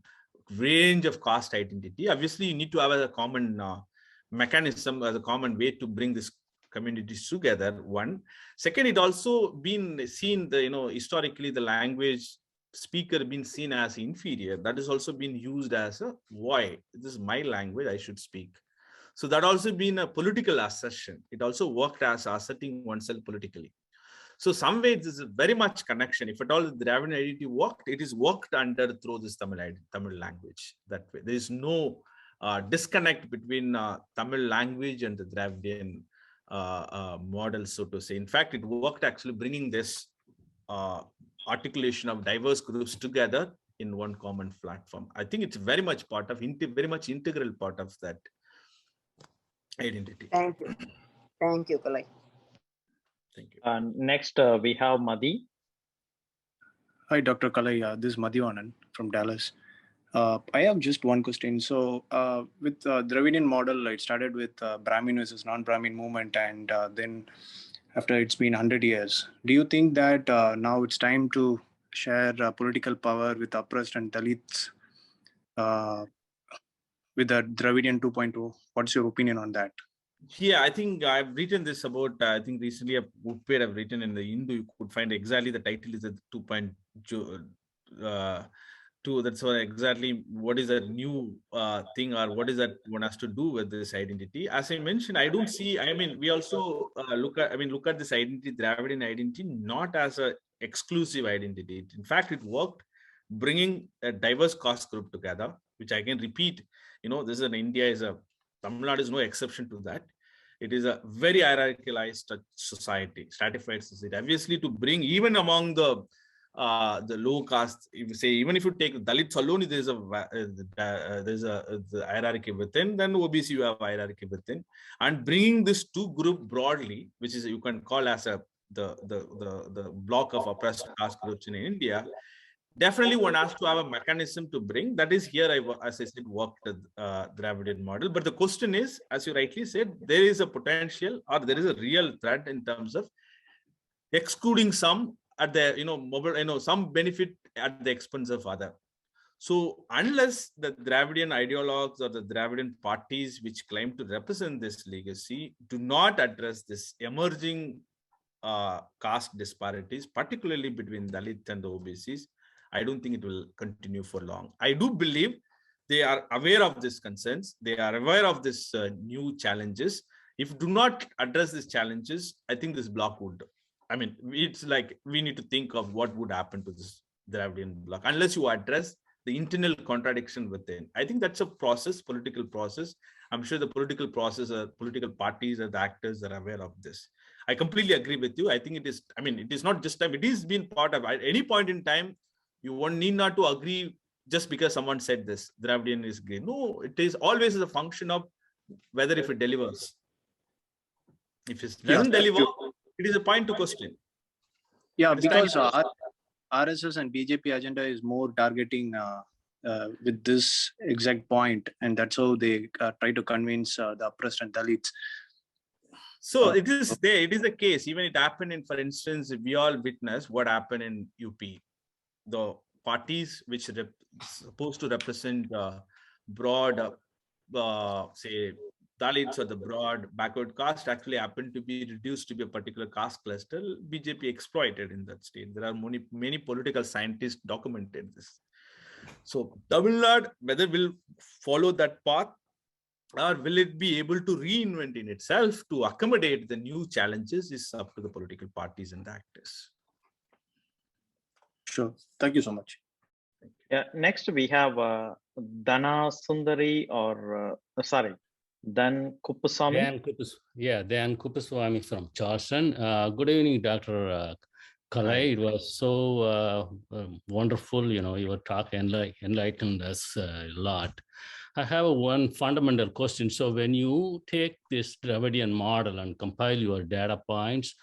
B: range of caste identity, obviously you need to have a common mechanism, as a common way to bring this communities together. One. Second, it also been seen, historically the language speaker been seen as inferior. That has also been used as a why this is my language, I should speak. So that also been a political assertion. It also worked as asserting oneself politically. So some ways this is very much connection. If at all the Dravidian identity worked, it is worked under through this Tamil language. That way, there is no disconnect between Tamil language and the Dravidian model, so to say. In fact, it worked actually bringing this articulation of diverse groups together in one common platform. I think it's very much part of, very much integral part of that identity.
K: Thank you. Thank you, Kalai.
C: Thank you. Next, we have Madhi.
L: Hi, Dr. Kalai. This is Madhivanan from Dallas. I have just one question. So with Dravidian model, it started with Brahmin versus non-Brahmin movement, and then after it's been 100 years, do you think that now it's time to share political power with oppressed and Dalits with the Dravidian 2.0? What's your opinion on that?
B: Yeah, I think I've written this about, I think recently a book pair I've written in the Hindu, you could find exactly the title is the 2.2. That's what exactly what is a new thing, or what is that one has to do with this identity. As I mentioned, I don't see, we also look at this identity, Dravidian identity, not as a exclusive identity. In fact, it worked bringing a diverse caste group together, which I can repeat, this is an India Tamil Nadu is no exception to that. It is a very hierarchicalized society, stratified society. Obviously, to bring even among the low caste, if you say, even if you take Dalits alone, there's a hierarchy within. Then OBC you have hierarchy within, and bringing this two group broadly, which is you can call as the block of oppressed caste groups in India. Definitely one has to have a mechanism to bring. That is here, as I said, worked the Dravidian model. But the question is, as you rightly said, there is a potential, or there is a real threat in terms of excluding some at the, some benefit at the expense of other. So unless the Dravidian ideologues or the Dravidian parties which claim to represent this legacy do not address this emerging caste disparities, particularly between Dalit and the OBCs, I don't think it will continue for long. I do believe they are aware of these concerns. They are aware of this new challenges. If do not address these challenges, I think this bloc would, it's like we need to think of what would happen to this Dravidian bloc unless you address the internal contradiction within. I think that's a process, political process. I'm sure the political process, political parties or the actors are aware of this. I completely agree with you. I think it is, it is not just time, it is been part of, at any point in time, you won't need not to agree just because someone said this, Dravidian is great. No, it is always a function of whether if it delivers. If it doesn't deliver, it is a point to question.
L: Yeah, because RSS and BJP agenda is more targeting with this exact point, and that's how they try to convince the oppressed and Dalits.
B: So it is there. It is the case. Even it happened in, for instance, we all witnessed what happened in UP. The parties which are supposed to represent broad, say, Dalits or the broad backward caste actually happened to be reduced to be a particular caste cluster. BJP exploited in that state. There are many political scientists documented this. So Tamilnadu, whether will follow that path or will it be able to reinvent in itself to accommodate the new challenges is up to the political parties and the actors.
L: Sure. Thank you so much.
C: Yeah. Next we have Dana Sundari Dan Kuppuswamy.
M: Dan Kuppuswamy from Charleston. Good evening, Dr. Kalai. It was so wonderful. Your talk enlightened us a lot. I have one fundamental question. So when you take this Dravidian model and compile your data points,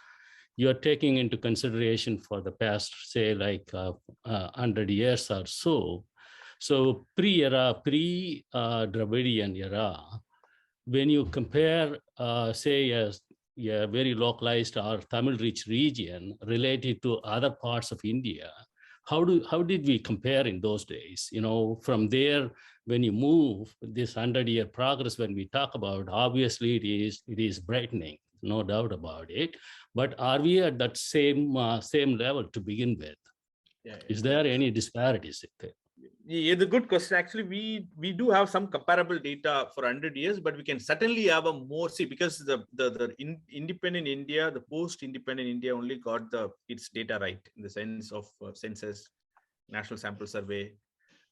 M: you're taking into consideration for the past, say, like 100 years or so. So pre-Dravidian era, when you compare, say, a very localized or Tamil-rich region related to other parts of India, how did we compare in those days? From there, when you move this 100-year progress, when we talk about, obviously it is brightening, no doubt about it. But are we at that same level to begin with? Is there any disparities there?
B: Yeah, the good question. Actually, we do have some comparable data for 100 years, but we can certainly have a more, because the independent India, the post-independent India only got its data right in the sense of census, National Sample Survey,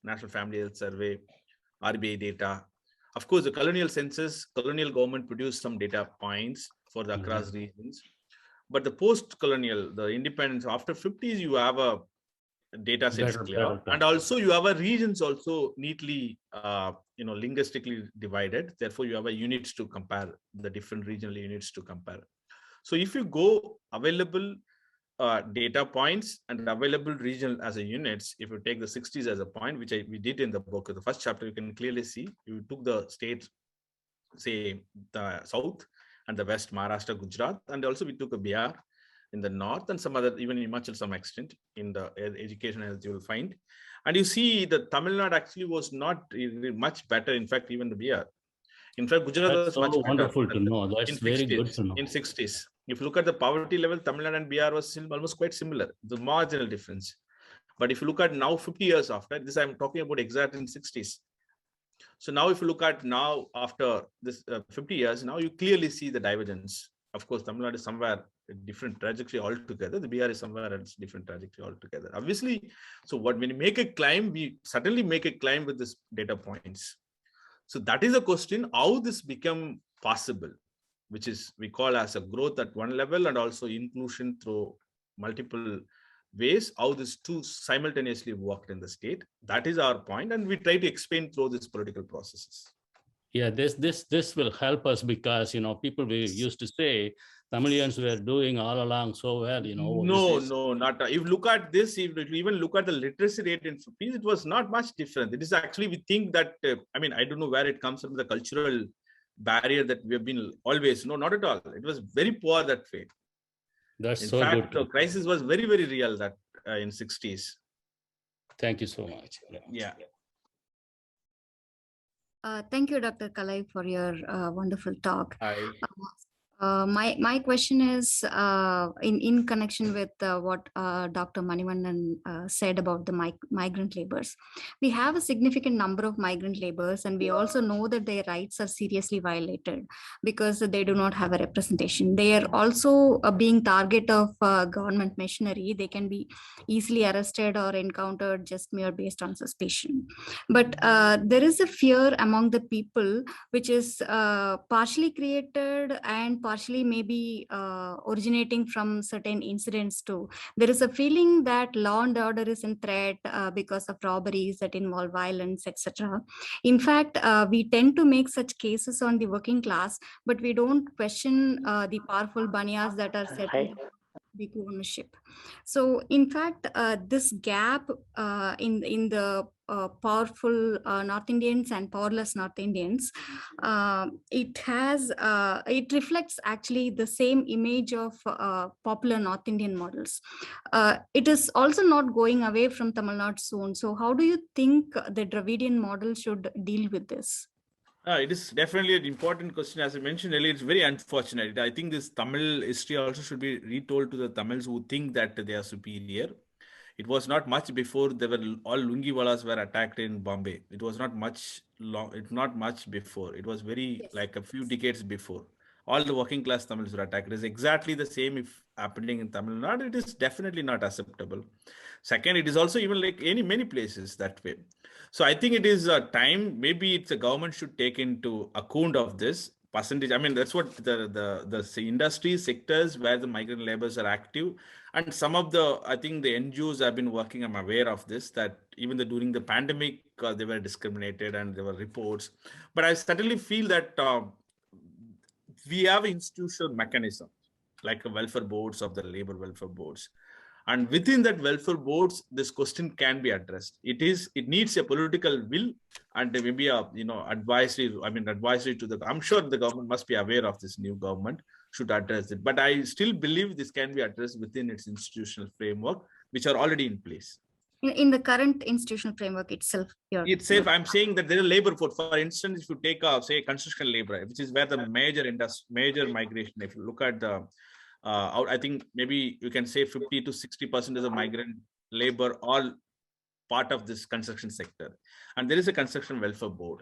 B: National Family Health Survey, RBI data. Of course, the colonial census, colonial government produced some data points for the across regions, but the post-colonial, the independence after 50s, you have a data sets clear, and also you have a regions also neatly linguistically divided. Therefore you have a units to compare, the different regional units to compare. So if you go available data points and available regional as a units, if you take the 60s as a point, which we did in the book, the first chapter, you can clearly see you took the states, say the south and the west, Maharashtra, Gujarat, and also we took a Bihar in the north and some other, even in Himachal, some extent in the education as you will find. And you see the Tamilnadu actually was not much better. In fact, even the Bihar. In fact, Gujarat was much
M: wonderful
B: better.
M: To know. That's very good to know.
B: In 60s. If you look at the poverty level, Tamilnadu and Bihar was still almost quite similar. The marginal difference. But if you look at now 50 years after, this I'm talking about exact in 60s. So now if you look at now after this 50 years, now you clearly see the divergence. Of course, Tamilnadu is somewhere a different trajectory altogether. The Bihar is somewhere else different trajectory altogether. Obviously, so when we make a climb, we certainly make a climb with this data points. So that is a question, how this become possible, which is we call as a growth at one level and also inclusion through multiple ways, how these two simultaneously worked in the state. That is our point, and we try to explain through these political processes.
M: Yeah, this will help us because people we used to say Tamilians were doing all along so well.
B: No, not. If you look at this, if you even look at the literacy rate in 50s, it was not much different. It is actually, we think that I don't know where it comes from, the cultural barrier that we have been always. No, not at all. It was very poor that way.
M: That's
B: In
M: so
B: fact,
M: good.
B: the crisis was very, very real that in 60s.
M: Thank you so much.
B: Yeah.
N: Thank you, Dr. Kalai, for your wonderful talk.
B: Hi.
N: My question is in connection with what Dr. Manivannan said about the migrant laborers. We have a significant number of migrant laborers, and we also know that their rights are seriously violated because they do not have a representation. They are also being target of government machinery. They can be easily arrested or encountered just mere based on suspicion. But there is a fear among the people which is partially created and partially maybe originating from certain incidents too. There is a feeling that law and order is in threat because of robberies that involve violence, etc. In fact, we tend to make such cases on the working class, but we don't question the powerful banyas that are set in big ownership. So in fact, this gap in the powerful North Indians and powerless North Indians, it reflects actually the same image of popular North Indian models. It is also not going away from Tamil Nadu soon. So how do you think the Dravidian model should deal with this?
B: It is definitely an important question. As I mentioned earlier, it's very unfortunate. I think this Tamil history also should be retold to the Tamils who think that they are superior. It was not much before they were all Lungiwalas were attacked in Bombay. It was not much long. It's not much before. It was very like a few decades before. All the working class Tamils were attacked. It is exactly the same if happening in Tamil Nadu. It is definitely not acceptable. Second, it is also even like many places that way. So I think it is a time. Maybe it's a government should take into account of this percentage. I mean, that's what the industry sectors where the migrant laborers are active, and some of the I think the NGOs have been working. I'm aware of this that even during the pandemic they were discriminated and there were reports. But I certainly feel that we have institutional mechanism like a welfare boards of the labor welfare boards. And within that welfare boards, this question can be addressed. It needs a political will and maybe a advisory. I mean, advisory to the. I'm sure the government must be aware of this new government should address it. But I still believe this can be addressed within its institutional framework, which are already in place.
N: In the current institutional framework itself,
B: itself, I'm saying that there are labor force. For instance, if you take say construction labor, which is where the major migration. If you look at the I think maybe you can say 50 to 60% of the migrant labor all part of this construction sector. And there is a construction welfare board.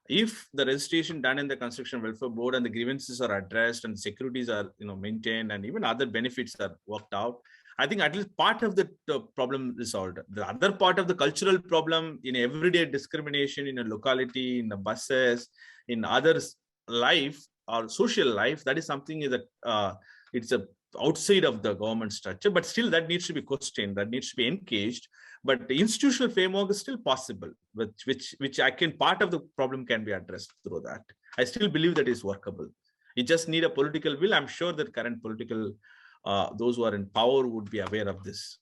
B: If the registration done in the construction welfare board and the grievances are addressed and securities are maintained and even other benefits are worked out, I think at least part of the problem is solved. The other part of the cultural problem in everyday discrimination in a locality, in the buses, in others' life or social life, that is something that it's outside of the government structure, but still that needs to be questioned, that needs to be engaged. But the institutional framework is still possible, which I can part of the problem can be addressed through that. I still believe that is workable. You just need a political will. I'm sure that current political those who are in power would be aware of this.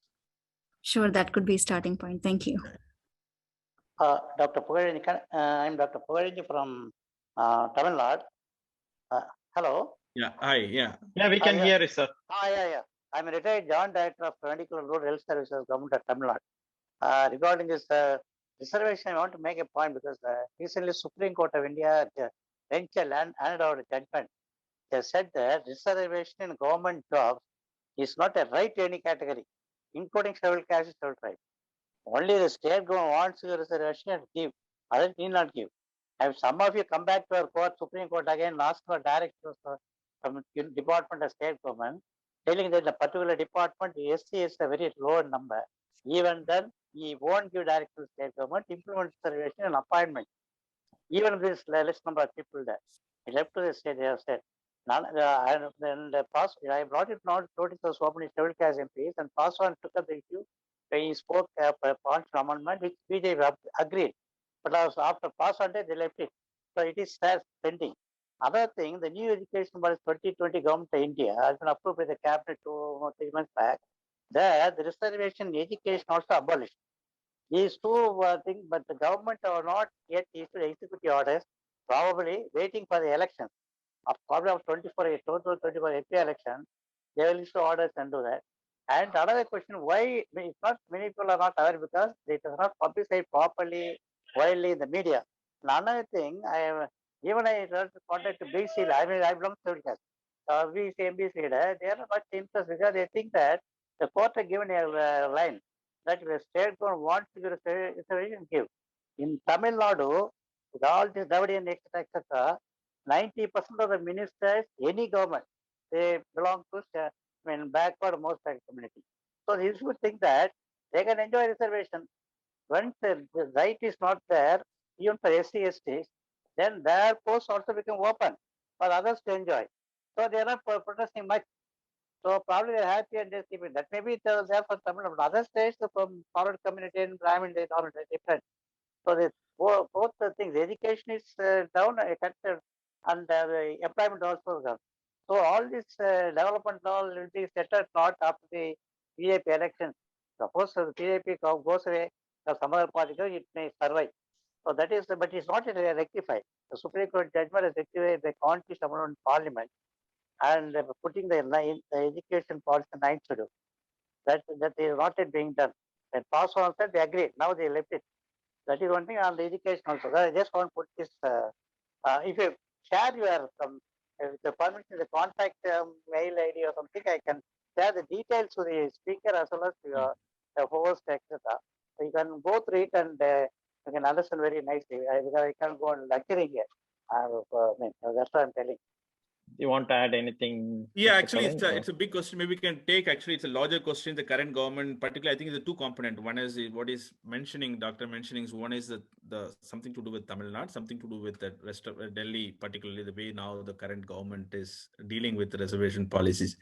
N: Sure, that could be a starting point. Thank you.
O: Dr. Pugarini, I'm Dr. Pugarini from Tamil Nadu. Hello.
B: Yeah, hi, yeah.
C: Yeah, we can hear you, sir.
O: Yeah. I'm a retired Joint Director of Brahminical Road Health Services, Government of Tamil Nadu. Regarding this reservation, I want to make a point because recently Supreme Court of India handed out a judgment. They said that reservation in government jobs is not a right to any category, including several castes, several tribes. Only the state government wants a reservation and give, others need not give. And some of you come back to our court, Supreme Court again, ask for directives from Department of State Government, telling that the particular department, SC is a very low number. Even then, he won't give directives to state government, implement reservation and appointment. Even this less number of people there. He left to the state, they have said. I brought it now to notice of so many several caste MPs, and Paswan took up the issue when he spoke on amendment, which BJP agreed. But after Paswan day, they left it. So it is pending. Other thing, the new education policy 2020 government of India has been approved by the cabinet 2 or 3 months back. There, the reservation in education also abolished. These two things, but the government are not yet issued executive orders, probably waiting for the election. Probably of 24 MP election, They will issue orders and do that. And another question, why it's not many people are not aware because it is not publicized properly, widely in the media. And another thing, even I contact BC, I mean, I belong to caste. BC, MBC leader, they are not much interested because they think that the court has given a line that if the state government wants to give a reservation, give. In Tamil Nadu, with all this Dravidian, etc., 90% of the ministers, any government, they belong to backward most community. So you should think that they can enjoy reservation. Once the right is not there, even for SC, STs, then their posts also become open for others to enjoy. So they are not protesting much. So probably they're happy and just keep it. That maybe it was there for Tamil Nadu. Other states, from forward community and Brahmin, they are different. So both the things, education is down, and the employment also down. So all this development all will be settled not after the BJP election. Suppose the BJP goes away, or some other party goes, it may survive. So that is, but it's not rectified. The Supreme Court judgment is rectified by Constitution Amendment Parliament and putting the education policy ninth schedule. That is not yet being done. When passed on said they agreed. Now they left it. That is one thing on the education also. I just want to put this. If you share your the permission, the contact mail ID or something, I can share the details to the speaker as well as to your the host, etc. So you can go through it and you can understand very nicely. Because I can't go on lecturing here. That's what I'm telling.
C: You want to add anything?
B: Yeah,
C: Mr.
B: actually,
C: Kalai,
B: it's a big question. Maybe we can take, actually, it's a larger question. The current government, particularly, I think it's a two component. One is what is mentioning, Dr. mentioning, one is the something to do with Tamil Nadu, something to do with the rest of Delhi, particularly the way now the current government is dealing with the reservation policies.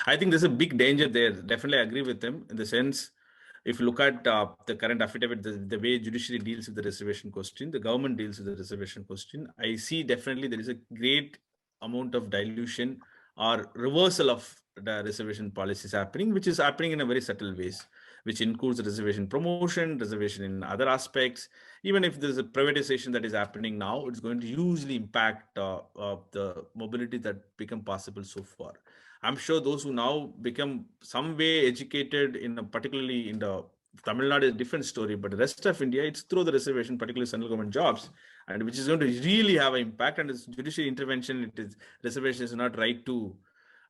B: I think there's a big danger there. Definitely agree with them in the sense, if you look at the current affidavit, the way judiciary deals with the reservation question, the government deals with the reservation question, I see definitely there is a great amount of dilution or reversal of the reservation policies happening, which is happening in a very subtle ways, which includes the reservation promotion, reservation in other aspects. Even if there's a privatization that is happening now, it's going to hugely impact the mobility that become possible so far. I'm sure those who now become some way educated particularly in the Tamil Nadu is a different story, but the rest of India, it's through the reservation, particularly central government jobs, and which is going to really have an impact. And it's judicial intervention. It is reservation is not right to,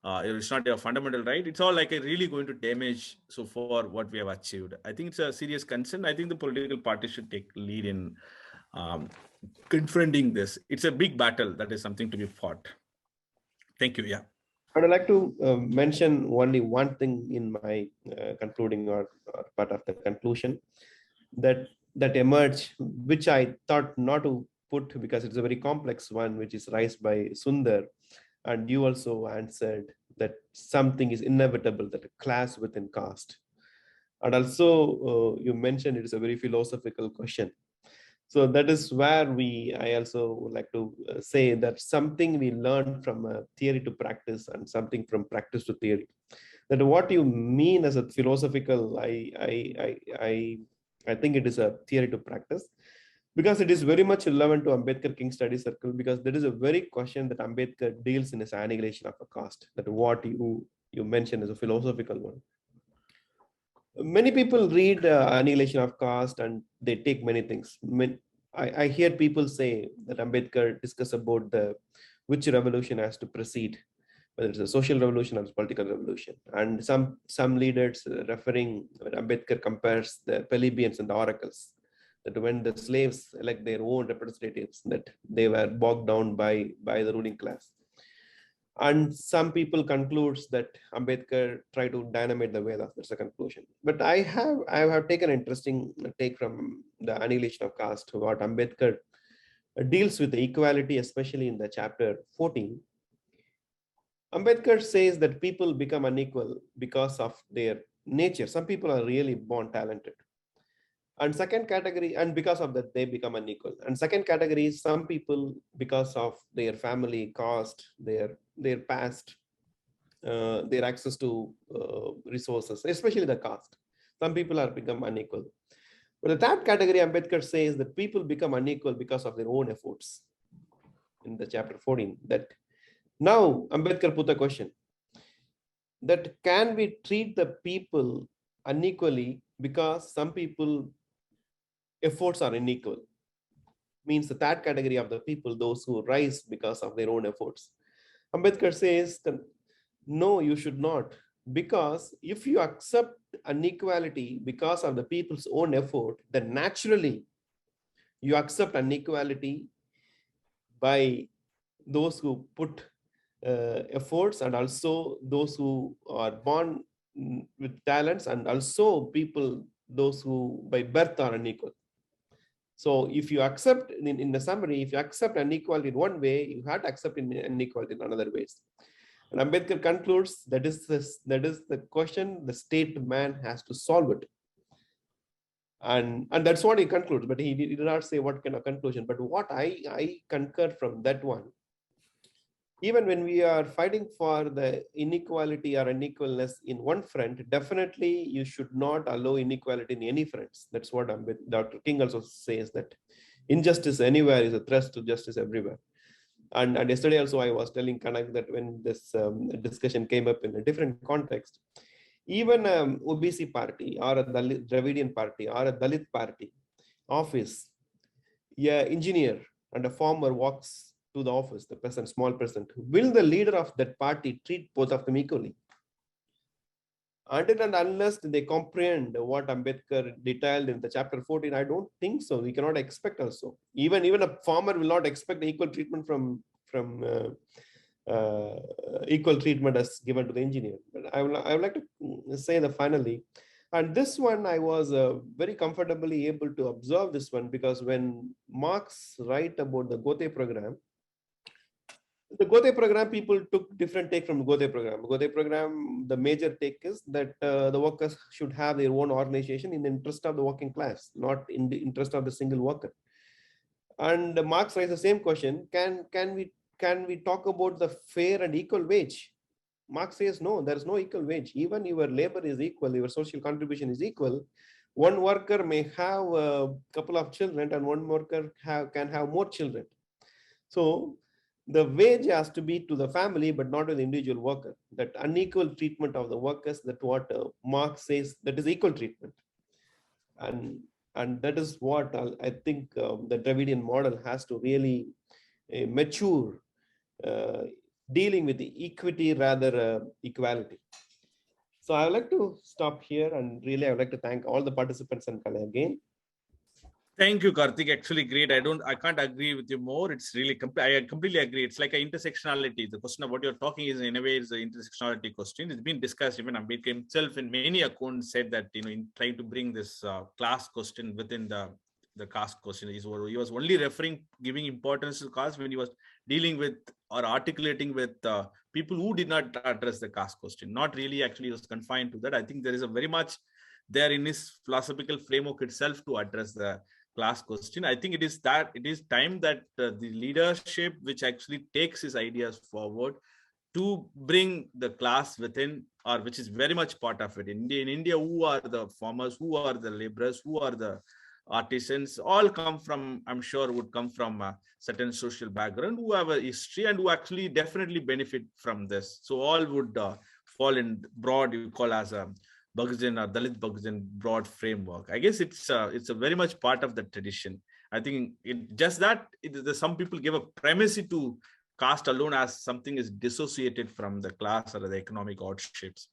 B: it's not a fundamental right. It's all like really going to damage so far what we have achieved. I think it's a serious concern. I think the political parties should take lead in confronting this. It's a big battle that is something to be fought. Thank you. Yeah.
I: I'd like to mention only one thing in my concluding or part of the conclusion that emerged, which I thought not to put because it's a very complex one, which is raised by Sundar, and you also answered that something is inevitable, that a class within caste, and also you mentioned it is a very philosophical question. So that is where I also would like to say that something we learn from theory to practice and something from practice to theory. That what you mean as a philosophical, I think it is a theory to practice, because it is very much relevant to Ambedkar King Study Circle, because that is a very question that Ambedkar deals in his annihilation of a caste, that what you mentioned is a philosophical one. Many people read Annihilation of Caste and they take many things. I hear people say that Ambedkar discuss about which revolution has to precede, whether it's a social revolution or a political revolution. And some leaders referring, Ambedkar compares the plebeians and the oracles, that when the slaves elect their own representatives, that they were bogged down by the ruling class. And some people concludes that Ambedkar tried to dynamite the Vedas. That's a conclusion. But I have taken an interesting take from the Annihilation of Caste, what Ambedkar deals with the equality, especially in the chapter 14. Ambedkar says that people become unequal because of their nature. Some people are really born talented. And second category, and because of that, they become unequal. And second category is some people, because of their family, caste, their past, their access to resources, especially the caste. Some people are become unequal. But the third category, Ambedkar says that people become unequal because of their own efforts. In the chapter 14, that now Ambedkar put a question. that can we treat the people unequally because some people efforts are unequal? Means the third category of the people, those who rise because of their own efforts. Ambedkar says that no, you should not, because if you accept inequality because of the people's own effort, then naturally you accept inequality by those who put efforts, and also those who are born with talents, and also people, those who by birth are unequal. So if you accept, in the summary, if you accept inequality in one way, you have to accept inequality in another ways. And Ambedkar concludes that is the question the state man has to solve it. And that's what he concludes, but he did not say what kind of conclusion. But what I concur from that one, even when we are fighting for the inequality or unequalness in one front, definitely you should not allow inequality in any fronts. That's what Dr. King also says, that injustice anywhere is a threat to justice everywhere. And yesterday also I was telling Kanak that when this discussion came up in a different context, even OBC party or a Dravidian party or a Dalit party office, yeah, engineer and a farmer walks to the office, the person, small person, will the leader of that party treat both of them equally? Until and unless they comprehend what Ambedkar detailed in the chapter 14, I don't think so. We cannot expect also. Even a farmer will not expect equal treatment from equal treatment as given to the engineer. But I would like to say that finally, and this one I was very comfortably able to observe this one, because when Marx write about the Gothe program, the Gothe program, people took different take from Gothe program. Gothe program, the major take is that the workers should have their own organization in the interest of the working class, not in the interest of the single worker. And Marx raised the same question: Can we talk about the fair and equal wage? Marx says no, there is no equal wage. Even your labor is equal, your social contribution is equal. One worker may have a couple of children, and one worker can have more children. So the wage has to be to the family, but not to the individual worker. That unequal treatment of the workers, that what Marx says, that is equal treatment. And that is what I think the Dravidian model has to really mature, dealing with the equity rather equality. So I would like to stop here, and really I would like to thank all the participants and Kalai again.
B: Thank you, Karthik. Actually, great. I can't agree with you more. It's really, I completely agree. It's like an intersectionality. The question of what you're talking is, in a way, is the intersectionality question. It's been discussed. Even Ambedkar himself in many accounts said that, in trying to bring this class question within the caste question, he was only giving importance to caste when he was dealing with or articulating with people who did not address the caste question. Not really actually was confined to that. I think there is a very much there in his philosophical framework itself to address the class question. I think it is time that the leadership which actually takes his ideas forward to bring the class within, or which is very much part of it. In India, who are the farmers, who are the laborers, who are the artisans, all come from, I'm sure would come from a certain social background, who have a history and who actually definitely benefit from this. So all would fall in broad, you call as a Bhagjan or Dalit Bhagjan broad framework. I guess it's a very much part of the tradition. I think some people give a primacy to caste alone as something is dissociated from the class or the economic hardships.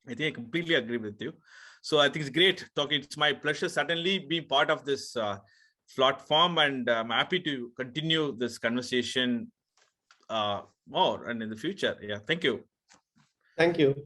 B: I think I completely agree with you. So I think it's great talking. It's my pleasure certainly being part of this platform, and I'm happy to continue this conversation more and in the future. Yeah, thank you.
I: Thank you.